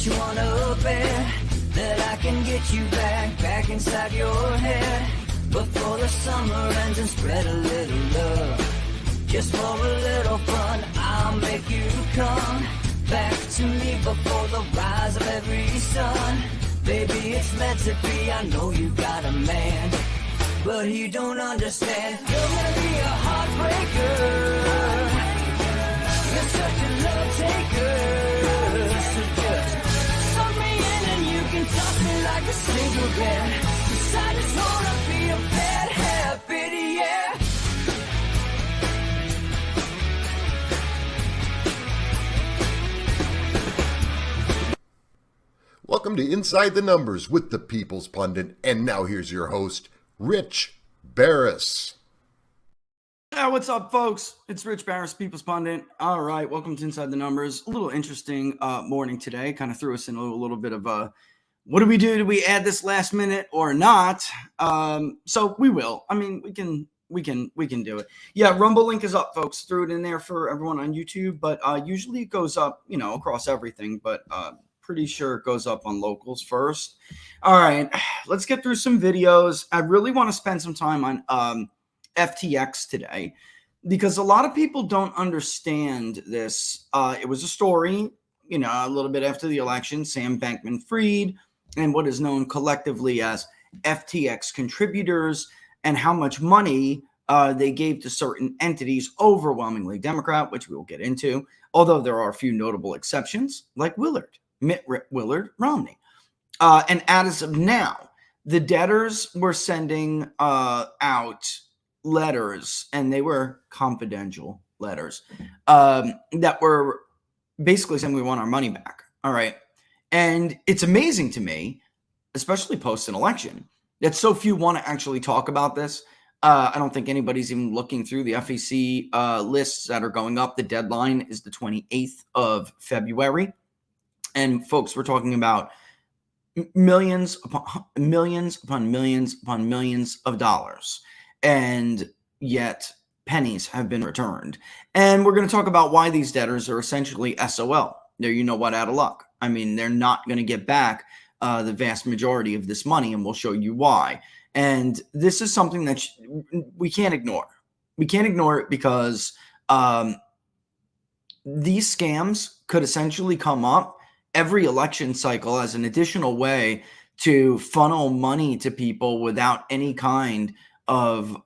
you wanna bet that I can get you back inside your head before the summer ends and spread a little love? Just for a little fun, I'll make you come back to me before the rise of every sun. Baby, it's meant to be, I know you got a man, but he don't understand. You're gonna be a heartbreaker. You're such a love taker. So just suck me in and you can toss me like a cigarette. 'Cause I just wanna be a bad habit, yeah. Welcome to Inside the Numbers with the People's Pundit. And now here's your host, Rich Barris. What's up, folks? It's Rich Barris, People's Pundit. All right, welcome to Inside the Numbers. A little interesting morning today. Kind of threw us in a little bit of a, what do we do? Do we add this last minute or not? So we will. I mean, we can do it. Yeah, Rumble link is up, folks. Threw it in there for everyone on YouTube, but usually it goes up, across everything. But pretty sure it goes up on locals first. All right, let's get through some videos. I really want to spend some time on FTX today because a lot of people don't understand this. It was a story, a little bit after the election, Sam Bankman-Fried and what is known collectively as FTX contributors and how much money they gave to certain entities, overwhelmingly Democrat, which we will get into, although there are a few notable exceptions like Mitt Willard Romney. And as of now, the debtors were sending out letters, and they were confidential letters that were basically saying we want our money back. All right. And it's amazing to me, especially post an election, that so few want to actually talk about this. I don't think anybody's even looking through the FEC lists that are going up. The deadline is the 28th of February. And folks, we're talking about millions upon millions upon millions upon millions of dollars. And yet pennies have been returned. And we're going to talk about why these debtors are essentially SOL. They're, out of luck. I mean, they're not going to get back the vast majority of this money, and we'll show you why. And this is something that we can't ignore. We can't ignore it because these scams could essentially come up every election cycle as an additional way to funnel money to people without any kind of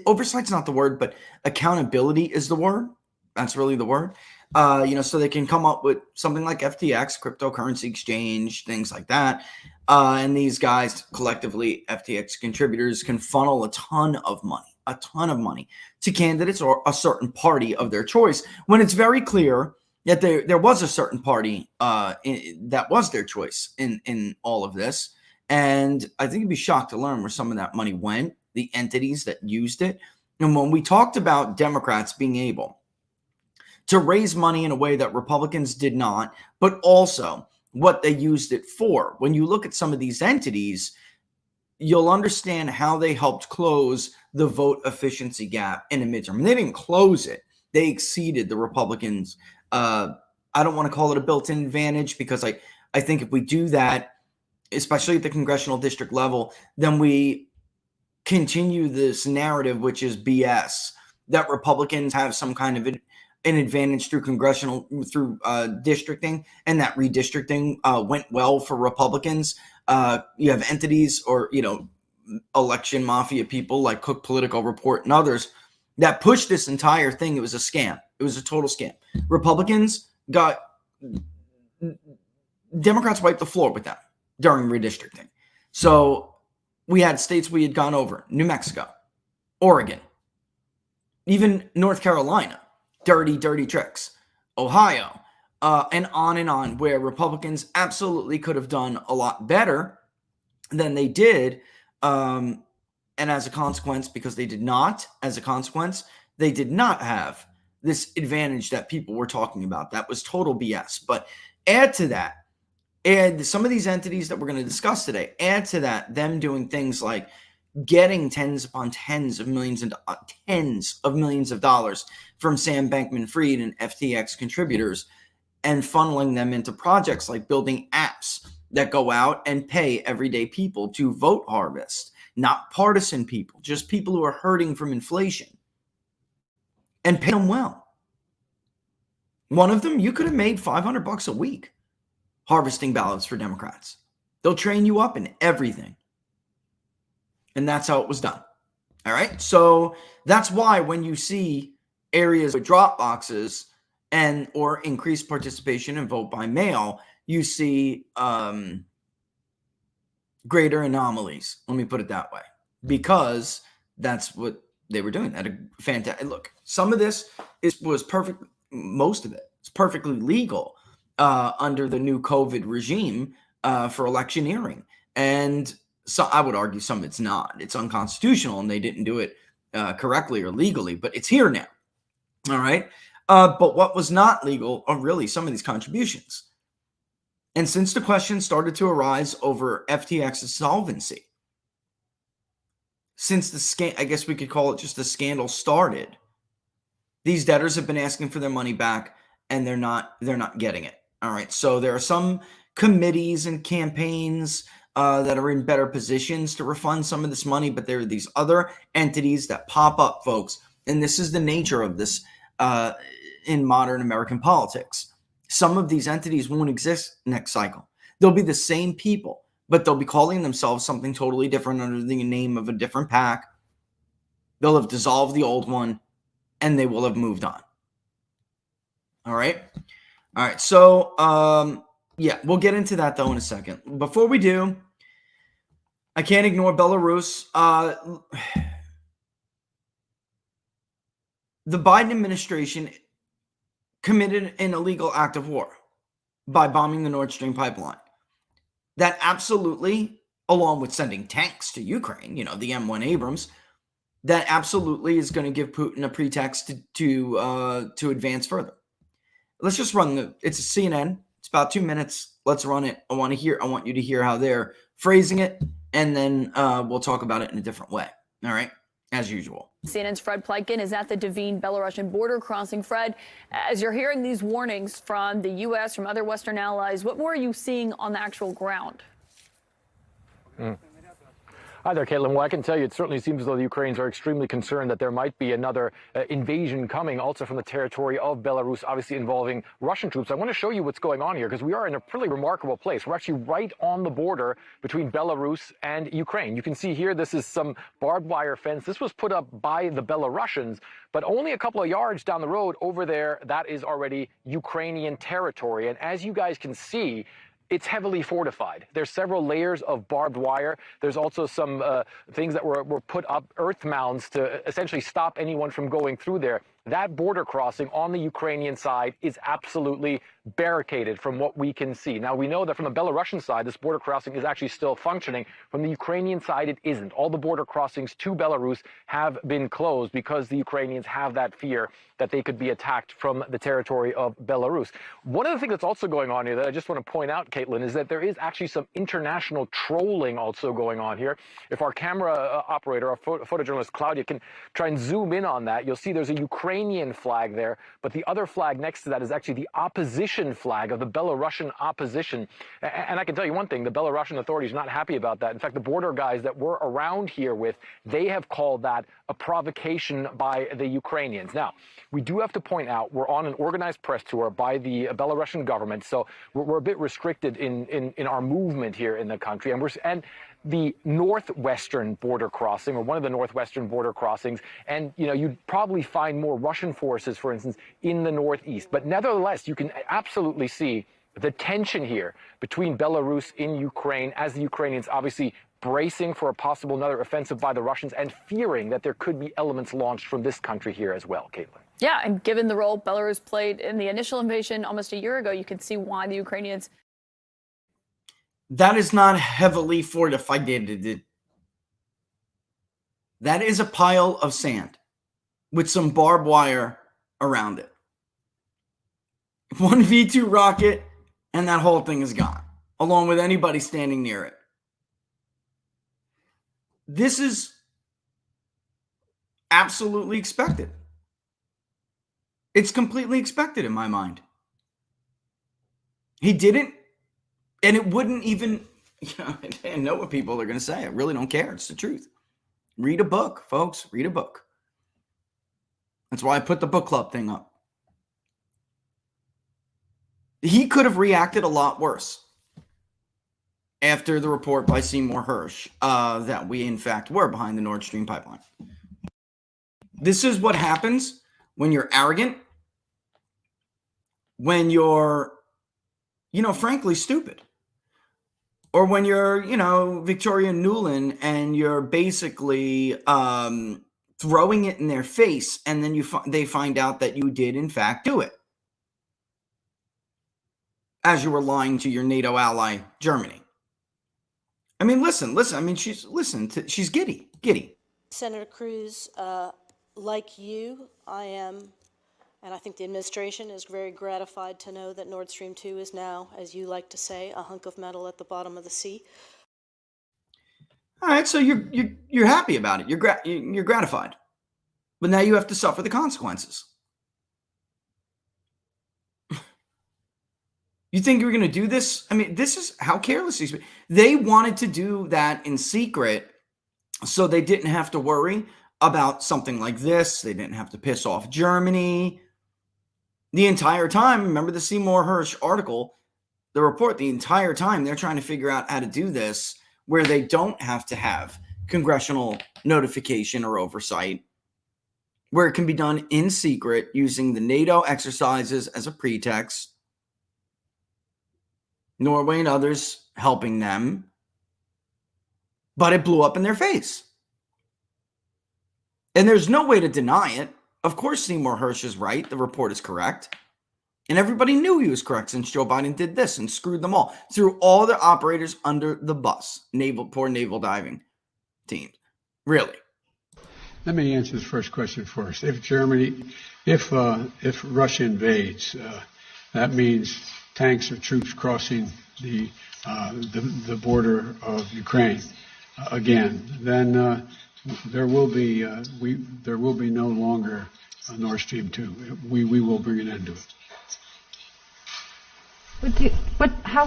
oversight's not the word, but accountability is the word. That's really the word. So they can come up with something like FTX, cryptocurrency exchange, things like that. And these guys collectively, FTX contributors, can funnel a ton of money to candidates or a certain party of their choice when it's very clear that there was a certain party that was their choice in all of this. And I think you'd be shocked to learn where some of that money went, the entities that used it. And when we talked about Democrats being able to raise money in a way that Republicans did not, but also what they used it for, when you look at some of these entities, you'll understand how they helped close the vote efficiency gap in a midterm. And they didn't close it. They exceeded the Republicans. I don't want to call it a built-in advantage because I think if we do that, especially at the congressional district level, then we continue this narrative, which is BS, that Republicans have some kind of an advantage through districting, and that redistricting went well for Republicans. You have entities or, election mafia people like Cook Political Report and others that pushed this entire thing. It was a scam. It was a total scam. Democrats wiped the floor with that during redistricting. So we had states we had gone over, New Mexico, Oregon, even North Carolina, dirty tricks, Ohio, and on, where Republicans absolutely could have done a lot better than they did. And as a consequence, because they did not have this advantage that people were talking about. That was total BS. But add to that, and some of these entities that we're going to discuss today, add to that them doing things like getting tens upon tens of millions and tens of millions of dollars from Sam Bankman-Fried and FTX contributors. and funneling them into projects like building apps that go out and pay everyday people to vote harvest, not partisan people, just people who are hurting from inflation, and pay them well. One of them, you could have made $500 a week harvesting ballots for Democrats. They'll train you up in everything. And that's how it was done. All right. So that's why when you see areas with drop boxes and or increased participation in vote by mail, you see greater anomalies. Let me put it that way, because that's what they were doing. At a fantastic look. Some of this was perfect. Most of it is perfectly legal under the new COVID regime for electioneering, and so I would argue some of it's not. It's unconstitutional, and they didn't do it correctly or legally. But it's here now. All right. But what was not legal are really some of these contributions. And since the question started to arise over FTX's solvency, since the I guess we could call it just the scandal started, these debtors have been asking for their money back, and they're not getting it. All right. So there are some committees and campaigns that are in better positions to refund some of this money, but there are these other entities that pop up, folks. And this is the nature of this in modern American politics. Some of these entities won't exist next cycle. They'll be the same people, but they'll be calling themselves something totally different under the name of a different PAC. They'll have dissolved the old one, and they will have moved on. All right. All right. So, yeah, we'll get into that, though, in a second. Before we do, I can't ignore Belarus. The Biden administration committed an illegal act of war by bombing the Nord Stream pipeline. That absolutely, along with sending tanks to Ukraine, the M1 Abrams, that absolutely is going to give Putin a pretext to advance further. Let's just run it's a CNN. It's about 2 minutes. Let's run it. I want you to hear how they're phrasing it, and then we'll talk about it in a different way. All right, as usual. CNN's Fred Pleitgen is at the Devine Belarusian border crossing. Fred, as you're hearing these warnings from the U.S., from other Western allies, what more are you seeing on the actual ground? Hi there, Caitlin. Well, I can tell you, it certainly seems as though the Ukrainians are extremely concerned that there might be another invasion coming, also from the territory of Belarus, obviously involving Russian troops. I want to show you what's going on here, because we are in a pretty remarkable place. We're actually right on the border between Belarus and Ukraine. You can see here, this is some barbed wire fence. This was put up by the Belarusians, but only a couple of yards down the road over there, that is already Ukrainian territory. And as you guys can see, it's heavily fortified. There's several layers of barbed wire. There's also some things that were put up, earth mounds, to essentially stop anyone from going through there. That border crossing on the Ukrainian side is absolutely barricaded from what we can see. Now, we know that from the Belarusian side, this border crossing is actually still functioning. From the Ukrainian side, it isn't. All the border crossings to Belarus have been closed because the Ukrainians have that fear that they could be attacked from the territory of Belarus. One of the things that's also going on here that I just want to point out, Caitlin, is that there is actually some international trolling also going on here. If our camera operator, our photojournalist Claudia, can try and zoom in on that, you'll see there's a Ukrainian flag there, but the other flag next to that is actually the opposition flag of the Belarusian opposition. And I can tell you one thing, the Belarusian authorities are not happy about that. In fact, the border guys that we're around here with, they have called that a provocation by the Ukrainians. Now, we do have to point out we're on an organized press tour by the Belarusian government, so we're a bit restricted in our movement here in the country. And the northwestern border crossing, or one of the northwestern border crossings, and you'd probably find more Russian forces, for instance, in the northeast. But nevertheless, you can absolutely see the tension here between Belarus and Ukraine, as the Ukrainians obviously bracing for a possible another offensive by the Russians and fearing that there could be elements launched from this country here as well, Caitlin. Yeah, and given the role Belarus played in the initial invasion almost a year ago, you can see why the Ukrainians... That is not heavily fortified. That is a pile of sand with some barbed wire around it. One V2 rocket, and that whole thing is gone, along with anybody standing near it. This is absolutely expected. It's completely expected in my mind. He didn't, and it wouldn't even, I know what people are going to say. I really don't care. It's the truth. Read a book, folks. Read a book. That's why I put the book club thing up. He could have reacted a lot worse after the report by Seymour Hersh that we, in fact, were behind the Nord Stream pipeline. This is what happens when you're arrogant, when you're, frankly, stupid. Or when you're, Victoria Nuland and you're basically throwing it in their face, and then they find out that you did, in fact, do it. As you were lying to your NATO ally, Germany. I mean, listen. I mean, she's giddy. Senator Cruz, like you, I am, and I think the administration is very gratified to know that Nord Stream 2 is now, as you like to say, a hunk of metal at the bottom of the sea. All right, so you're happy about it. You're gratified, but now you have to suffer the consequences. You think you're going to do this? I mean, this is how careless these people. They wanted to do that in secret so they didn't have to worry about something like this. They didn't have to piss off Germany. The entire time, remember the Seymour Hersh article, the report, the entire time they're trying to figure out how to do this where they don't have to have congressional notification or oversight, where it can be done in secret using the NATO exercises as a pretext. Norway and others helping them, but it blew up in their face. And there's no way to deny it. Of course, Seymour Hersh is right. The report is correct. And everybody knew he was correct since Joe Biden did this and screwed them all. Threw all the operators under the bus. Poor naval diving teams. Really. Let me answer the first question first. If Russia invades, that means tanks or troops crossing the border of Ukraine again. Then there will be no longer a Nord Stream 2. We will bring an end to it. How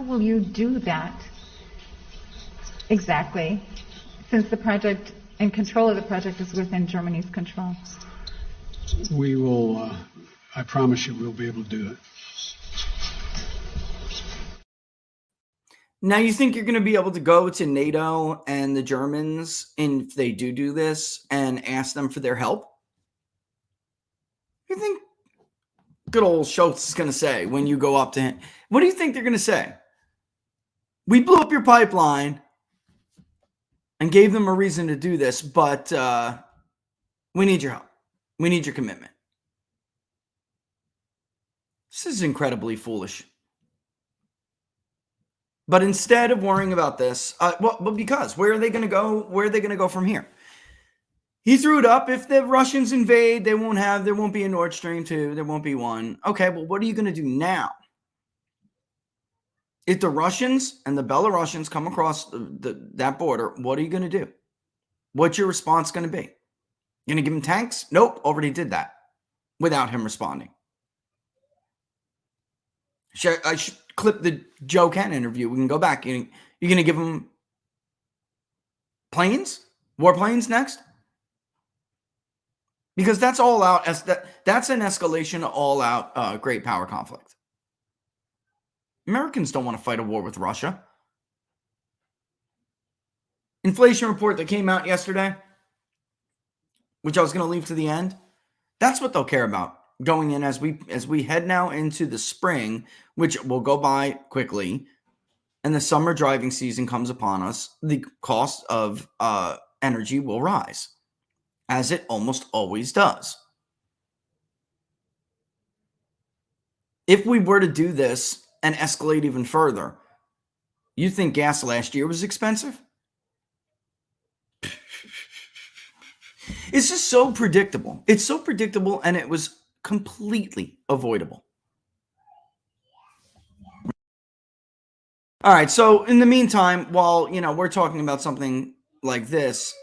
will you do that exactly? Since the project and control of the project is within Germany's control. We will. I promise you, we'll be able to do it. Now, you think you're going to be able to go to NATO and the Germans, and if they do this, and ask them for their help? You think good old Schultz is going to say when you go up to him? What do you think they're going to say? We blew up your pipeline and gave them a reason to do this, but we need your help. We need your commitment. This is incredibly foolish. But instead of worrying about this, because where are they going to go? Where are they going to go from here? He threw it up. If the Russians invade, there won't be a Nord Stream 2. There won't be one. Okay, well, what are you going to do now? If the Russians and the Belarusians come across that border, what are you going to do? What's your response going to be? You going to give him tanks? Nope, already did that without him responding. I should clip the Joe Ken interview. We can go back. You're going to give him planes? Warplanes next? Because that's all out. That's an escalation of all out great power conflict. Americans don't want to fight a war with Russia. Inflation report that came out yesterday, which I was going to leave to the end. That's what they'll care about going in as we head now into the spring, which will go by quickly, and the summer driving season comes upon us. The cost of energy will rise, as it almost always does. If we were to do this and escalate even further, you think gas last year was expensive? It's just so predictable. It's so predictable, and it was completely avoidable. All right, so in the meantime, while we're talking about something like this.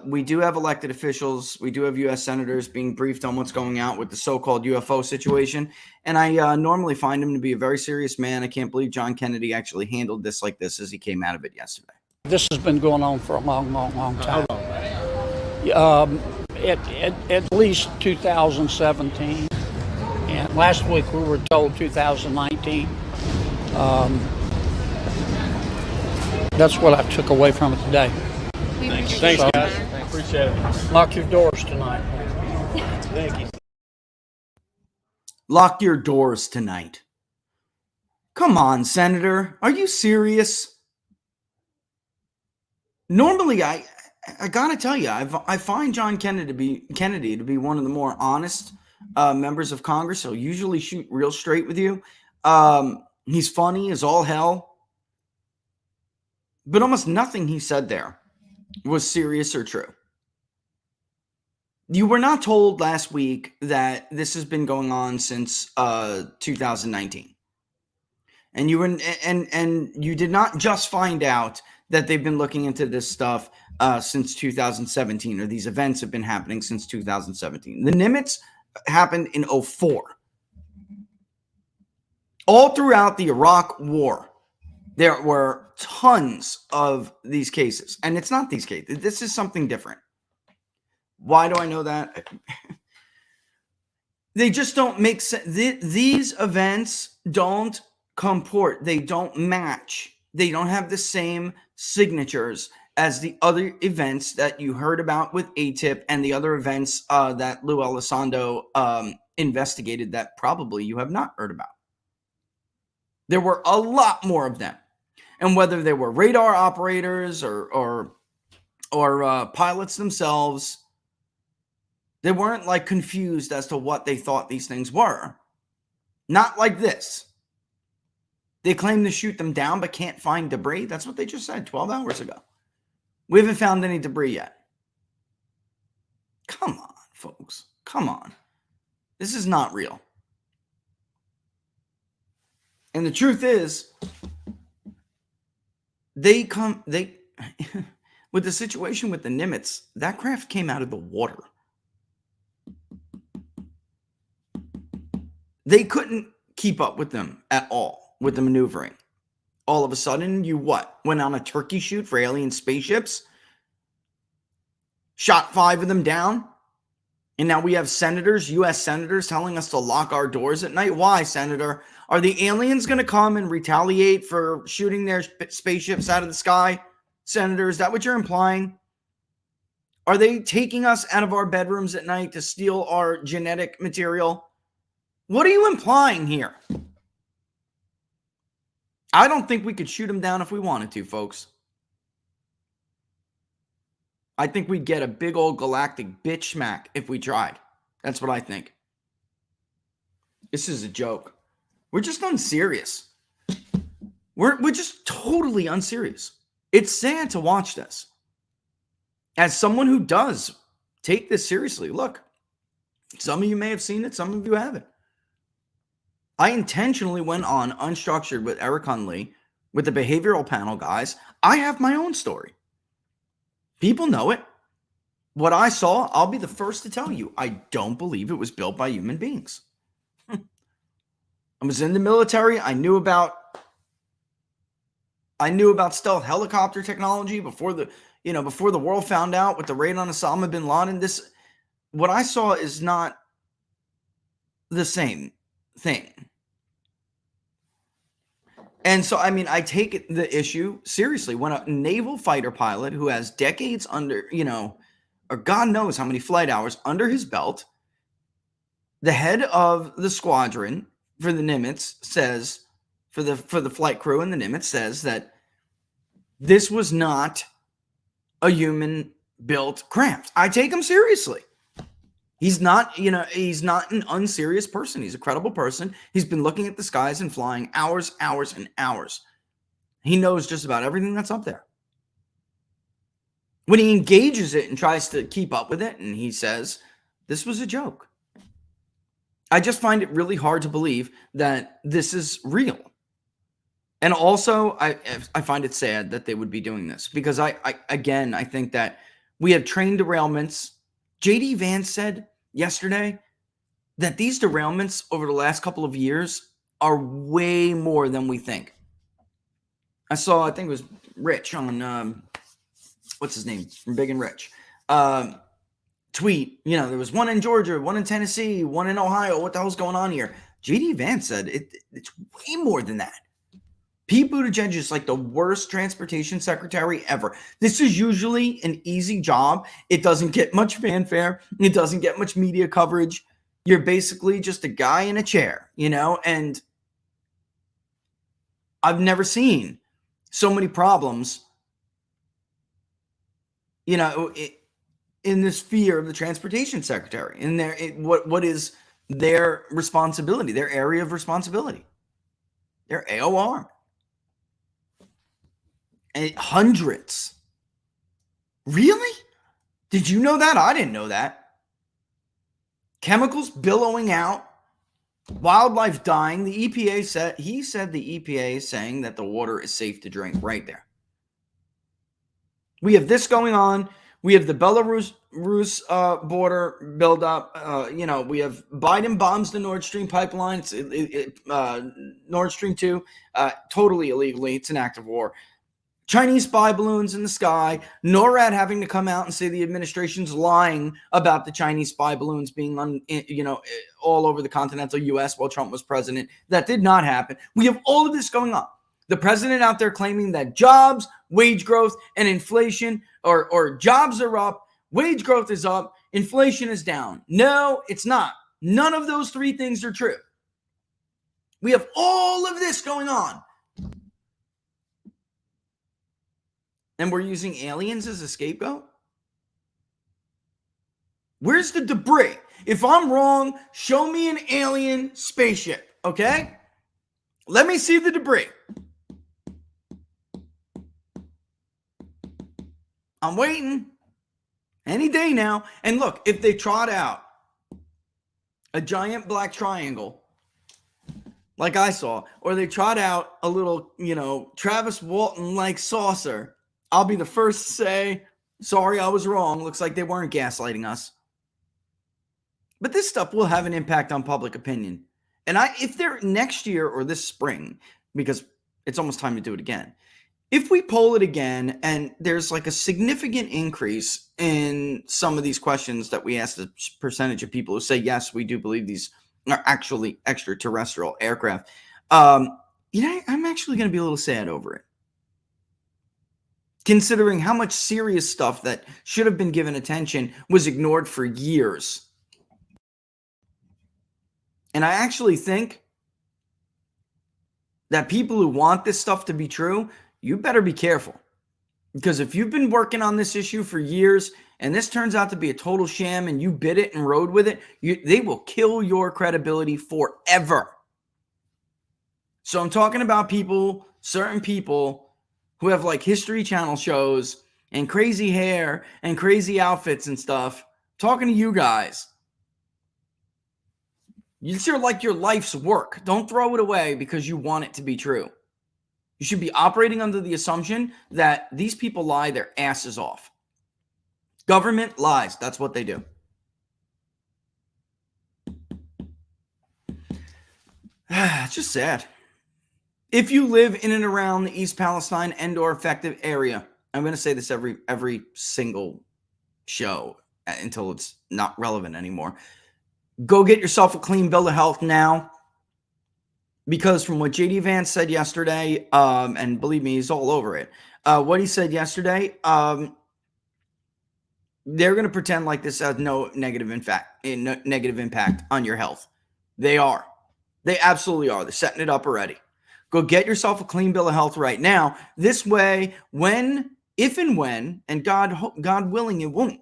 We do have elected officials. We do have U.S. senators being briefed on what's going out with the so-called UFO situation. And I normally find him to be a very serious man. I can't believe John Kennedy actually handled this like this as he came out of it yesterday. This has been going on for a long time. At least 2017. And last week we were told 2019. That's what I took away from it today. Thanks, guys. Appreciate it. Lock your doors tonight. Thank you. Lock your doors tonight. Come on, Senator. Are you serious? Normally, I gotta tell you, I find John Kennedy to be one of the more honest members of Congress. He'll usually shoot real straight with you. He's funny as all hell, but almost nothing he said there was serious or true. You were not told last week that this has been going on since 2019, and you did not just find out that they've been looking into this stuff since 2017, or these events have been happening since 2017. The Nimitz happened in 2004. All throughout the Iraq War, there were tons of these cases. And it's not these cases. This is something different. Why do I know that? They just don't make sense. These events don't comport. They don't match. They don't have the same signatures as the other events that you heard about with ATIP and the other events that Lou Elizondo investigated that probably you have not heard about. There were a lot more of them. And whether they were radar operators or pilots themselves, they weren't like confused as to what they thought these things were. Not like this. They claim to shoot them down but can't find debris. That's what they just said 12 hours ago. We haven't found any debris yet. Come on, folks. Come on. This is not real. And the truth is, with the situation with the Nimitz, that craft came out of the water. They couldn't keep up with them at all, with the maneuvering. All of a sudden, you what? Went on a turkey shoot for alien spaceships? Shot 5 of them down? And now we have senators, U.S. senators, telling us to lock our doors at night? Why, Senator? Are the aliens going to come and retaliate for shooting their spaceships out of the sky? Senator, is that what you're implying? Are they taking us out of our bedrooms at night to steal our genetic material? What are you implying here? I don't think we could shoot them down if we wanted to, folks. I think we'd get a big old galactic bitch smack if we tried. That's what I think. This is a joke. We're just unserious. We're just totally unserious. It's sad to watch this. As someone who does take this seriously, look, some of you may have seen it, some of you haven't. I intentionally went on Unstructured with Eric Hunley, with the behavioral panel guys. I have my own story. People know it. What I saw, I'll be the first to tell you, I don't believe it was built by human beings. I was in the military. I knew about stealth helicopter technology before the world found out with the raid on Osama bin Laden. What I saw is not the same thing. And so, I mean, I take the issue seriously. When a naval fighter pilot who has decades under, or God knows how many flight hours under his belt, the head of the squadron for the Nimitz says, for the flight crew in the Nimitz says that this was not a human-built craft. I take him seriously. He's not an unserious person. He's a credible person. He's been looking at the skies and flying hours, and hours. He knows just about everything that's up there. When he engages it and tries to keep up with it, and he says, this was a joke. I just find it really hard to believe that this is real. And also, I find it sad that they would be doing this because I think that we have train derailments. J.D. Vance said yesterday that these derailments over the last couple of years are way more than we think. I think it was Rich on, what's his name, from Big and Rich, tweet, there was one in Georgia, one in Tennessee, one in Ohio. What the hell's going on here? J.D. Vance said it's way more than that. Pete Buttigieg is like the worst transportation secretary ever. This is usually an easy job. It doesn't get much fanfare. It doesn't get much media coverage. You're basically just a guy in a chair, and I've never seen so many problems, in the sphere of the transportation secretary, in what is their responsibility, their area of responsibility, their AOR. And hundreds. Really? Did you know that? I didn't know that. Chemicals billowing out, wildlife dying. The EPA said the EPA is saying that the water is safe to drink right there. We have this going on. We have the Belarus border buildup. We have Biden bombs the Nord Stream pipeline. Nord Stream 2, totally illegally. It's an act of war. Chinese spy balloons in the sky, NORAD having to come out and say the administration's lying about the Chinese spy balloons being all over the continental U.S. while Trump was president. That did not happen. We have all of this going on. The president out there claiming that jobs, wage growth, and inflation, or jobs are up, wage growth is up, inflation is down. No, it's not. None of those three things are true. We have all of this going on. And we're using aliens as a scapegoat? Where's the debris? If I'm wrong, show me an alien spaceship, okay? Let me see the debris. I'm waiting. Any day now. And look, if they trot out a giant black triangle, like I saw, or they trot out a little, Travis Walton-like saucer, I'll be the first to say, sorry, I was wrong. Looks like they weren't gaslighting us. But this stuff will have an impact on public opinion. And if they're next year or this spring, because it's almost time to do it again, if we poll it again and there's like a significant increase in some of these questions that we ask, the percentage of people who say, yes, we do believe these are actually extraterrestrial aircraft, I'm actually going to be a little sad over it. Considering how much serious stuff that should have been given attention was ignored for years. And I actually think that people who want this stuff to be true, you better be careful. Because if you've been working on this issue for years and this turns out to be a total sham and you bid it and rode with it, they will kill your credibility forever. So I'm talking about certain people who have like History Channel shows and crazy hair and crazy outfits and stuff. I'm talking to you guys. It's your life's work. Don't throw it away because you want it to be true. You should be operating under the assumption that these people lie their asses off. Government lies. That's what they do. It's just sad. If you live in and around the East Palestine and/or affected area, I'm going to say this every single show until it's not relevant anymore. Go get yourself a clean bill of health now. Because from what J.D. Vance said yesterday, and believe me, he's all over it. What he said yesterday, they're going to pretend like this has no negative impact on your health. They are. They absolutely are. They're setting it up already. Go get yourself a clean bill of health right now. This way, if and when, and God willing, it won't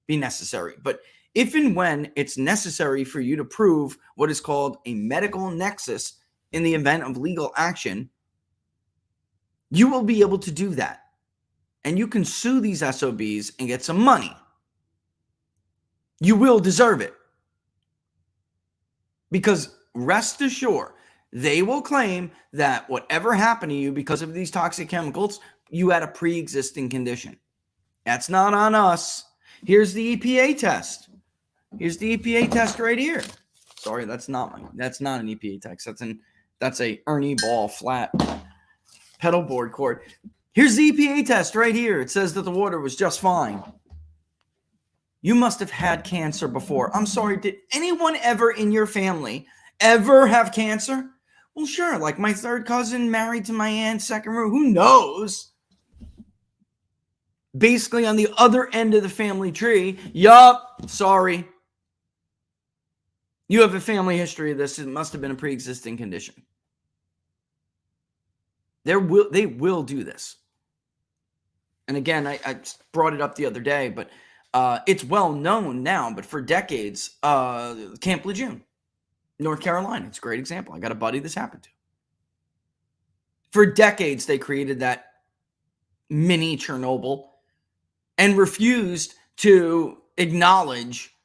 be necessary. But if and when it's necessary for you to prove what is called a medical nexus in the event of legal action, you will be able to do that. And you can sue these SOBs and get some money. You will deserve it. Because rest assured, They will claim that whatever happened to you because of these toxic chemicals, you had a pre-existing condition. That's not on us. Here's the EPA test. Here's the EPA test right here. Sorry, that's not an EPA test. That's a Ernie Ball flat pedal board cord. Here's the EPA test right here. It says that the water was just fine. You must have had cancer before. I'm sorry, did anyone ever in your family ever have cancer? Well, sure, like my third cousin married to my aunt's second room. Who knows? Basically, on the other end of the family tree, yup, sorry. You have a family history of this. It must have been a pre-existing condition. They will do this. And again, I brought it up the other day, but it's well known now, but for decades, Camp Lejeune, North Carolina, it's a great example. I got a buddy this happened to. For decades, they created that mini Chernobyl and refused to acknowledge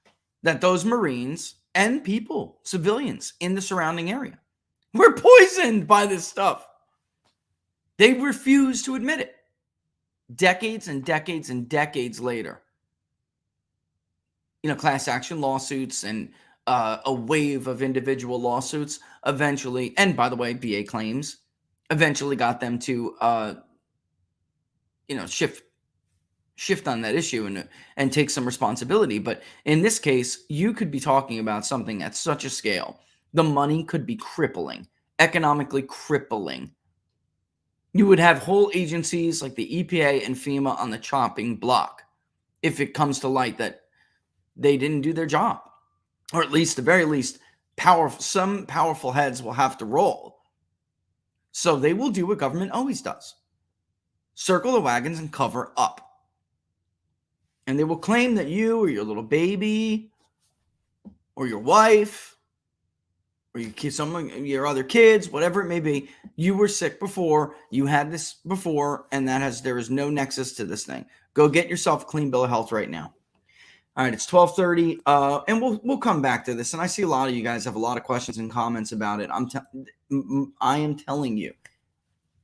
that those Marines and people, civilians in the surrounding area, were poisoned by this stuff. They refused to admit it. Decades and decades and decades later, class action lawsuits and a wave of individual lawsuits eventually, and by the way, VA claims, eventually got them to, shift on that issue and take some responsibility. But in this case, you could be talking about something at such a scale. The money could be crippling, economically crippling. You would have whole agencies like the EPA and FEMA on the chopping block if it comes to light that they didn't do their job. Or at least, the very least, some powerful heads will have to roll. So they will do what government always does. Circle the wagons and cover up. And they will claim that you or your little baby or your wife or your other kids, whatever it may be, you were sick before, you had this before, and there is no nexus to this thing. Go get yourself a clean bill of health right now. All right, it's 12:30, and we'll come back to this. And I see a lot of you guys have a lot of questions and comments about it. I am telling you,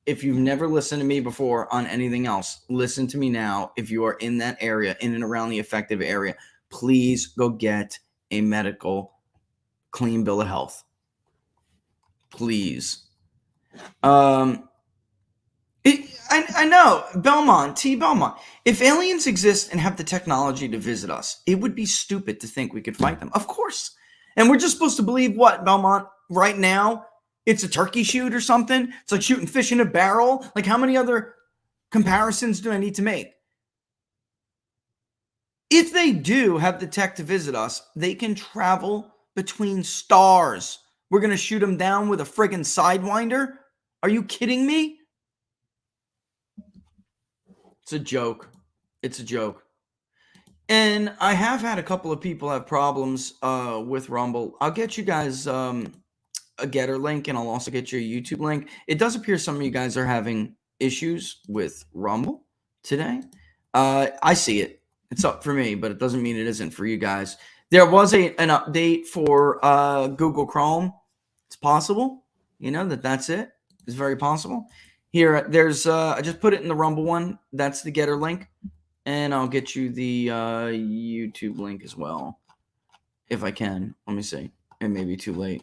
if you've never listened to me before on anything else, listen to me now. If you are in that area, in and around the affected area, please go get a medical clean bill of health. Please. I know, Belmont. If aliens exist and have the technology to visit us, it would be stupid to think we could fight them. Of course. And we're just supposed to believe what, Belmont, right now? It's a turkey shoot or something? It's like shooting fish in a barrel? Like, how many other comparisons do I need to make? If they do have the tech to visit us, they can travel between stars. We're going to shoot them down with a friggin' Sidewinder? Are you kidding me? It's a joke. It's a joke. And I have had a couple of people have problems with Rumble. I'll get you guys a Getter link, and I'll also get you a YouTube link. It does appear some of you guys are having issues with Rumble today. I see it. It's up for me, but it doesn't mean it isn't for you guys. There was an update for Google Chrome. It's possible, that's it. It's very possible. Here, there's I just put it in the Rumble one. That's the Getter link. And I'll get you the YouTube link as well, if I can. Let me see. It may be too late.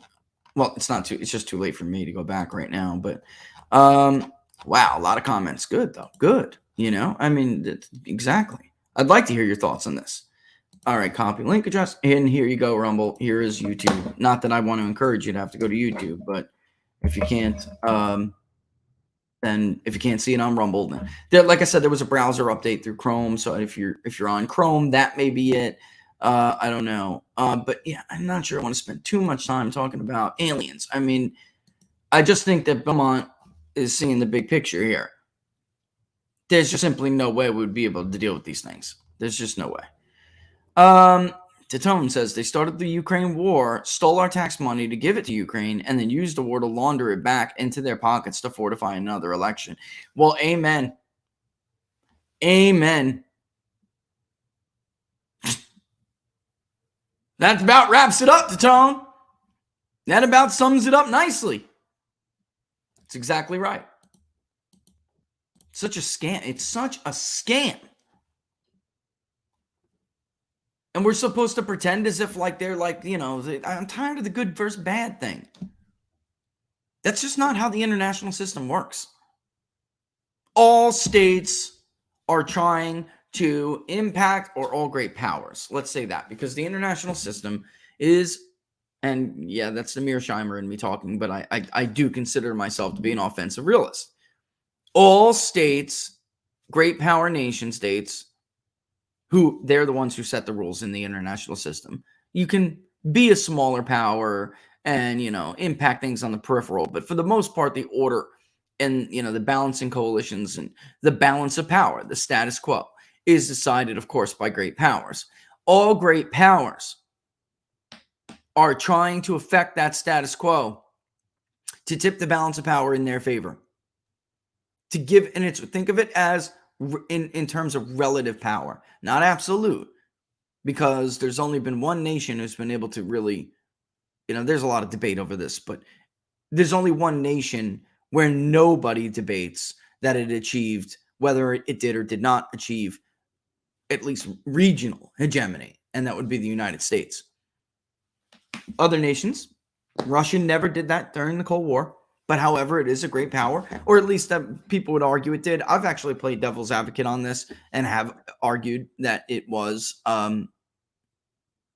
Well, it's just too late for me to go back right now. But, wow, a lot of comments. Good, though. Good. Exactly. I'd like to hear your thoughts on this. All right, copy link address. And here you go, Rumble. Here is YouTube. Not that I want to encourage you to have to go to YouTube, but if you can't, then if you can't see it on Rumble, then like I said, there was a browser update through Chrome. So if you're on Chrome, that may be it. I don't know. But yeah, I'm not sure I want to spend too much time talking about aliens. I just think that Belmont is seeing the big picture here. There's just simply no way we would be able to deal with these things. There's just no way. Tatone says they started the Ukraine war, stole our tax money to give it to Ukraine, and then used the war to launder it back into their pockets to fortify another election. Well, amen. Amen. That about wraps it up, Tatone. That about sums it up nicely. It's exactly right. Such a scam. It's such a scam. And we're supposed to pretend as if like they're like, I'm tired of the good versus bad thing. That's just not how the international system works. All states are trying to impact, or all great powers. Let's say that, because the international system is, and yeah, that's the Mearsheimer in me talking, but I do consider myself to be an offensive realist. All states, great power nation states, who they're the ones who set the rules in the international system. You can be a smaller power and, impact things on the peripheral, but for the most part, the order and, the balancing coalitions and the balance of power, the status quo, is decided, of course, by great powers. All great powers are trying to affect that status quo to tip the balance of power in their favor. To give, and it's, think of it as in terms of relative power, not absolute, because there's only been one nation who's been able to really, there's a lot of debate over this, but there's only one nation where nobody debates that it achieved, whether it did or did not achieve at least regional hegemony, and that would be the United States. Other nations, Russia never did that during the Cold War. But however, it is a great power, or at least that people would argue it did. I've actually played devil's advocate on this and have argued that it was a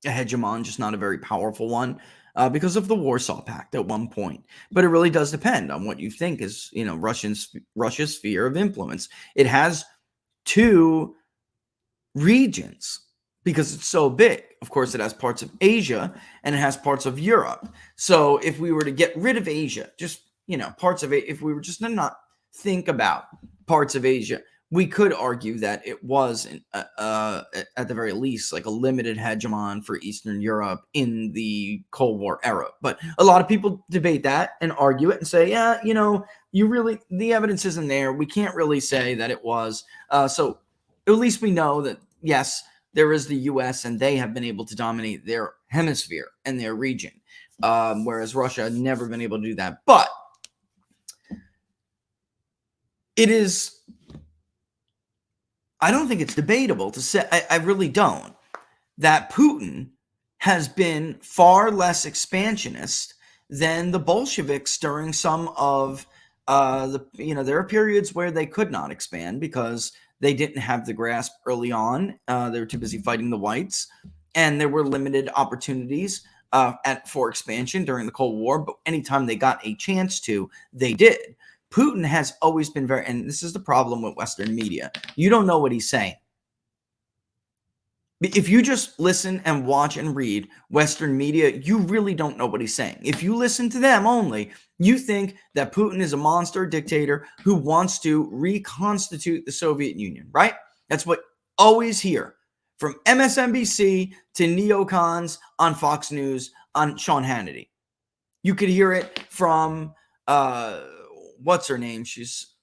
hegemon, just not a very powerful one, because of the Warsaw Pact at one point. But it really does depend on what you think is, Russia's sphere of influence. It has two regions because it's so big. Of course, it has parts of Asia and it has parts of Europe. So if we were to get rid of Asia, just parts of it, if we were just to not think about parts of Asia, we could argue that it was, at the very least, like a limited hegemon for Eastern Europe in the Cold War era. But a lot of people debate that and argue it and say, yeah, the evidence isn't there. We can't really say that it was. So at least we know that, yes, there is the U.S. and they have been able to dominate their hemisphere and their region, whereas Russia had never been able to do that. But it is, I don't think it's debatable to say, I really don't, that Putin has been far less expansionist than the Bolsheviks during some of there are periods where they could not expand because they didn't have the grasp early on. They were too busy fighting the whites, and there were limited opportunities for expansion during the Cold War. But anytime they got a chance to, they did. Putin has always been very, and this is the problem with Western media. You don't know what he's saying. If you just listen and watch and read Western media, you really don't know what he's saying. If you listen to them only, you think that Putin is a monster dictator who wants to reconstitute the Soviet Union, right? That's what always hear from MSNBC to neocons on Fox News on Sean Hannity. You could hear it from, what's her name? She's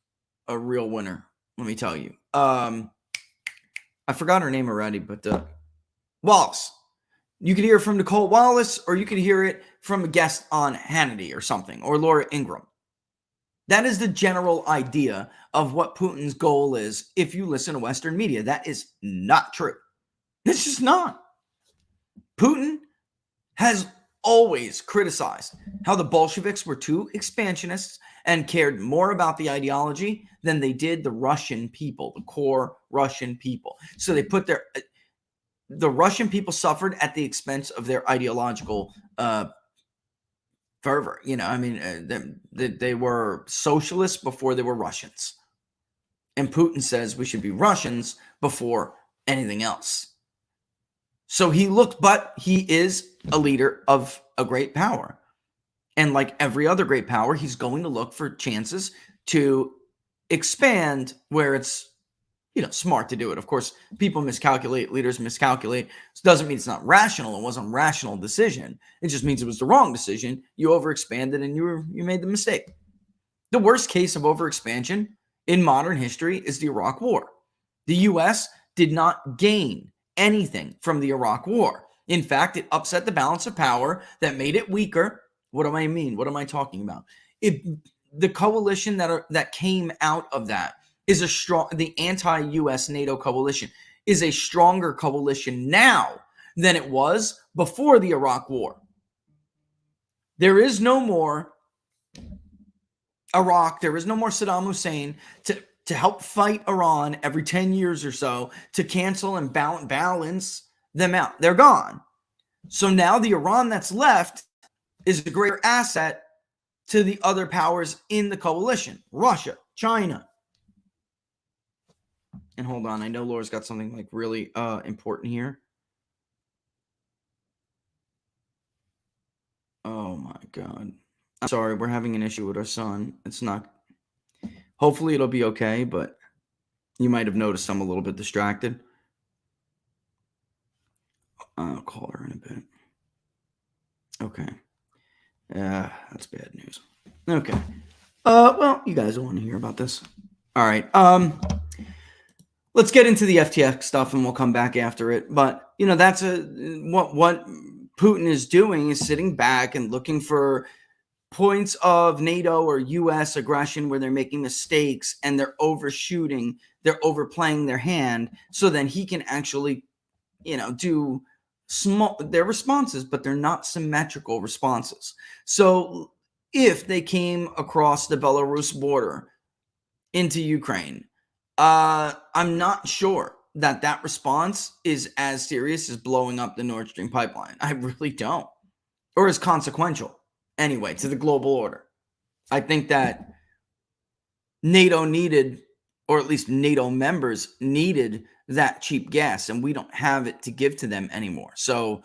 a real winner, let me tell you. I forgot her name already, but Wallace. You could hear it from Nicole Wallace, or you could hear it from a guest on Hannity or something, or Laura Ingraham. That is the general idea of what Putin's goal is if you listen to Western media. That is not true. It's just not. Putin has always criticized how the Bolsheviks were too expansionists and cared more about the ideology than they did the Russian people, the core Russian people. So they put the Russian people suffered at the expense of their ideological fervor. They were socialists before they were Russians. And Putin says we should be Russians before anything else. So but he is a leader of a great power. And like every other great power, he's going to look for chances to expand where it's, smart to do it. Of course, people miscalculate, leaders miscalculate. This doesn't mean it's not rational. It wasn't a rational decision. It just means it was the wrong decision. You overexpanded and you made the mistake. The worst case of overexpansion in modern history is the Iraq War. The U.S. did not gain anything from the Iraq War. In fact, it upset the balance of power that made it weaker. What do I mean? What am I talking about? the coalition that came out of that is the anti-US NATO coalition is a stronger coalition now than it was before the Iraq War. There is no more Iraq. There is no more Saddam Hussein to help fight Iran every 10 years or so to cancel and balance them out. They're gone. So now the Iran that's left is a greater asset to the other powers in the coalition. Russia, China. And hold on, I know Laura's got something like really important here. Oh my God. I'm sorry, we're having an issue with our son. It's not, hopefully it'll be okay, but you might have noticed I'm a little bit distracted. I'll call her in a bit. Okay. That's bad news. Okay. Well, you guys don't want to hear about this. All right. Let's get into the FTX stuff and we'll come back after it. But, you know, that's what Putin is doing is sitting back and looking for points of NATO or US aggression where they're making mistakes and they're overshooting, they're overplaying their hand, so then he can actually, you know, do their responses, but they're not symmetrical responses. So if they came across the Belarus border into Ukraine, I'm not sure that response is as serious as blowing up the Nord Stream pipeline. I really don't. Or as consequential, anyway, to the global order. I think that NATO needed, or at least NATO members needed, that cheap gas, and we don't have it to give to them anymore. So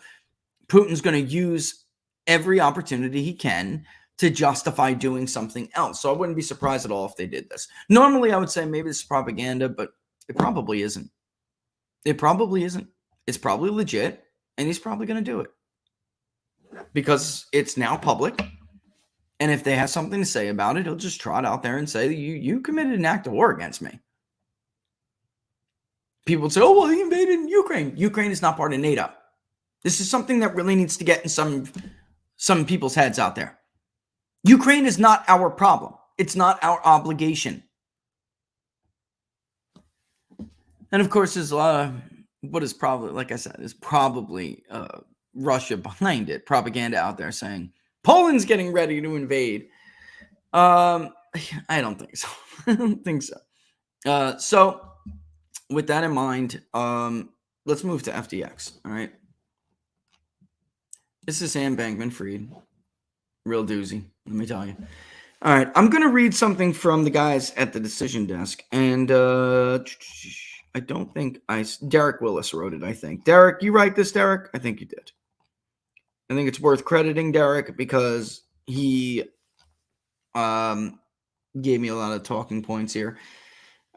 Putin's going to use every opportunity he can to justify doing something else. So I wouldn't be surprised at all if they did this. Normally, I would say maybe this is propaganda, but it probably isn't. It probably isn't. It's probably legit, and he's probably going to do it because it's now public. And if they have something to say about it, he'll just trot out there and say, you committed an act of war against me. People would say, oh, well, he invaded Ukraine. Ukraine is not part of NATO. This is something that really needs to get in some people's heads out there. Ukraine is not our problem. It's not our obligation. And of course, there's a lot of what is probably, like I said, is probably Russia behind it. Propaganda out there saying Poland's getting ready to invade. I don't think so. I don't think so. So with that in mind, let's move to FTX. All right. This is Sam Bankman-Fried. Real doozy, let me tell you. All right. I'm going to read something from the guys at the decision desk. And I don't think Derek Willis wrote it, I think. Derek, you write this, Derek? I think you did. I think it's worth crediting Derek because he gave me a lot of talking points here.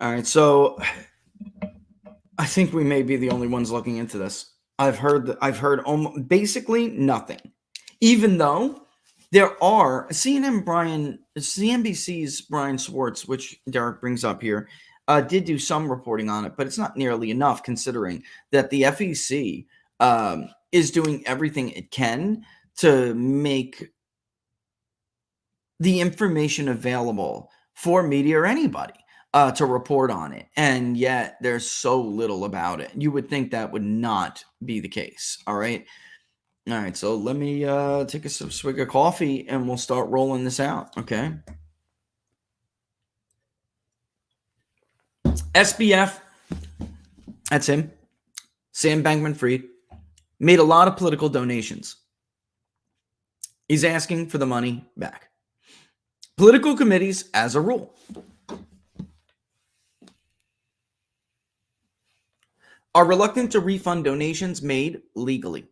All right, so I think we may be the only ones looking into this. I've heard almost basically nothing, even though there are CNBC's Brian Schwartz, which Derek brings up here, did do some reporting on it, but it's not nearly enough considering that the FEC is doing everything it can to make the information available for media or anybody to report on it. And yet there's so little about it. You would think that would not be the case. All right. All right. So let me take a swig of coffee and we'll start rolling this out. Okay. SBF, that's him, Sam Bankman-Fried, made a lot of political donations. He's asking for the money back. Political committees, as a rule, are reluctant to refund donations made legally.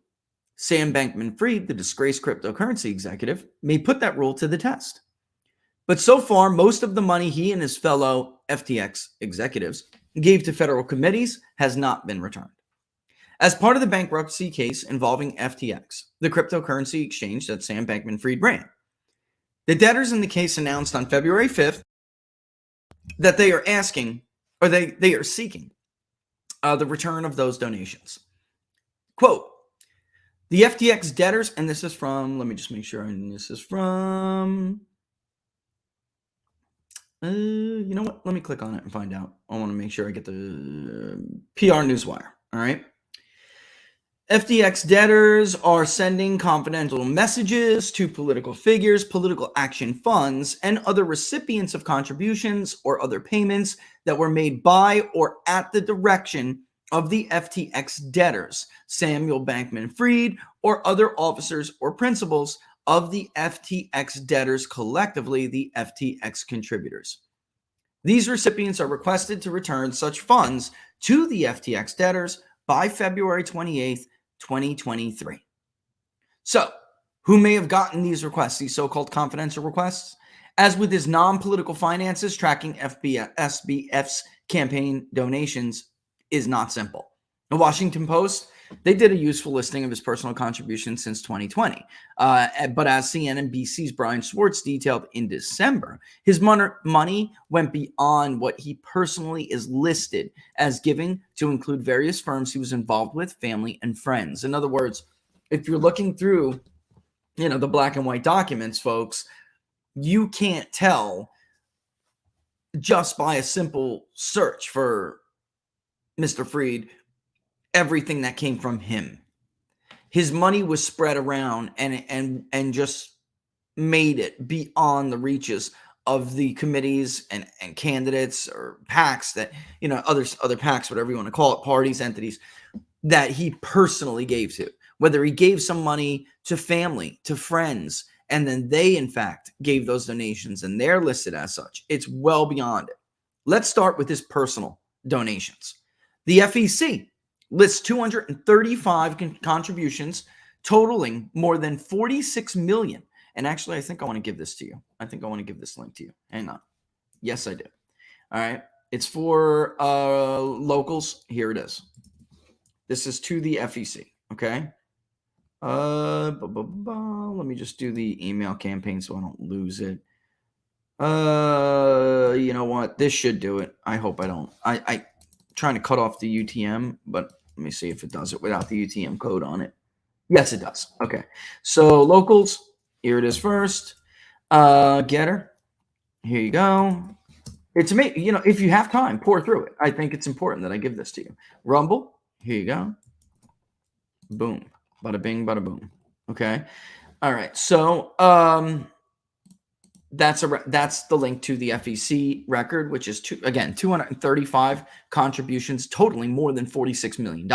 Sam Bankman-Fried, the disgraced cryptocurrency executive, may put that rule to the test. But so far, most of the money he and his fellow FTX executives gave to federal committees has not been returned. As part of the bankruptcy case involving FTX, the cryptocurrency exchange that Sam Bankman-Fried ran, the debtors in the case announced on February 5th that they are asking, or they are seeking, the return of those donations. Quote, the FTX debtors, and this is from, let me just make sure, and this is from You know what? Let me click on it and find out. I want to make sure I get the PR Newswire. All right. FTX debtors are sending confidential messages to political figures, political action funds, and other recipients of contributions or other payments that were made by or at the direction of the FTX debtors, Samuel Bankman-Fried, or other officers or principals of the FTX debtors, collectively the FTX contributors. These recipients are requested to return such funds to the FTX debtors by February 28th, 2023. So, who may have gotten these requests, these so-called confidential requests? As with his non-political finances, tracking SBF's campaign donations is not simple. The Washington Post, they did a useful listing of his personal contributions since 2020. But as CNBC's Brian Schwartz detailed in December, his money went beyond what he personally is listed as giving, to include various firms he was involved with, family, and friends. In other words, if you're looking through, the black and white documents, folks, you can't tell just by a simple search for Mr. Fried everything that came from him. His money was spread around and just made it beyond the reaches of the committees and candidates or PACs that, other PACs, whatever you want to call it, parties, entities that he personally gave to. Whether he gave some money to family, to friends, and then they, in fact, gave those donations and they're listed as such. It's well beyond it. Let's start with his personal donations. The FEC lists 235 contributions totaling more than 46 million. And actually, I think I want to give this to you. I think I want to give this link to you. Hang on. Yes, I do. All right. It's for locals. Here it is. This is to the FEC. Okay. Let me just do the email campaign so I don't lose it. You know what? This should do it. I hope I don't. I trying to cut off the UTM, but let me see if it does it without the UTM code on it. Yes, it does. Okay. So locals, here it is first. Getter, here you go. It's amazing. If you have time, pour through it. I think it's important that I give this to you. Rumble, here you go. Boom. Bada bing, bada boom. Okay. All right. So that's the link to the FEC record, which is 235 contributions totaling more than $46 million.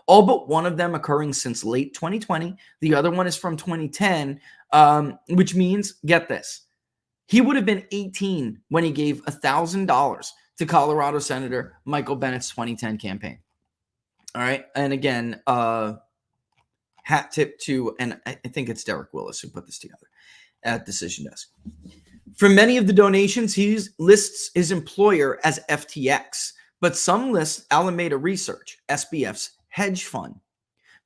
All but one of them occurring since late 2020. The other one is from 2010, which means, get this, he would have been 18 when he gave $1,000 to Colorado Senator Michael Bennett's 2010 campaign. All right. And again, hat tip to, and I think it's Derek Willis who put this together at Decision Desk. For many of the donations, he lists his employer as FTX, but some list Alameda Research, SBF's hedge fund.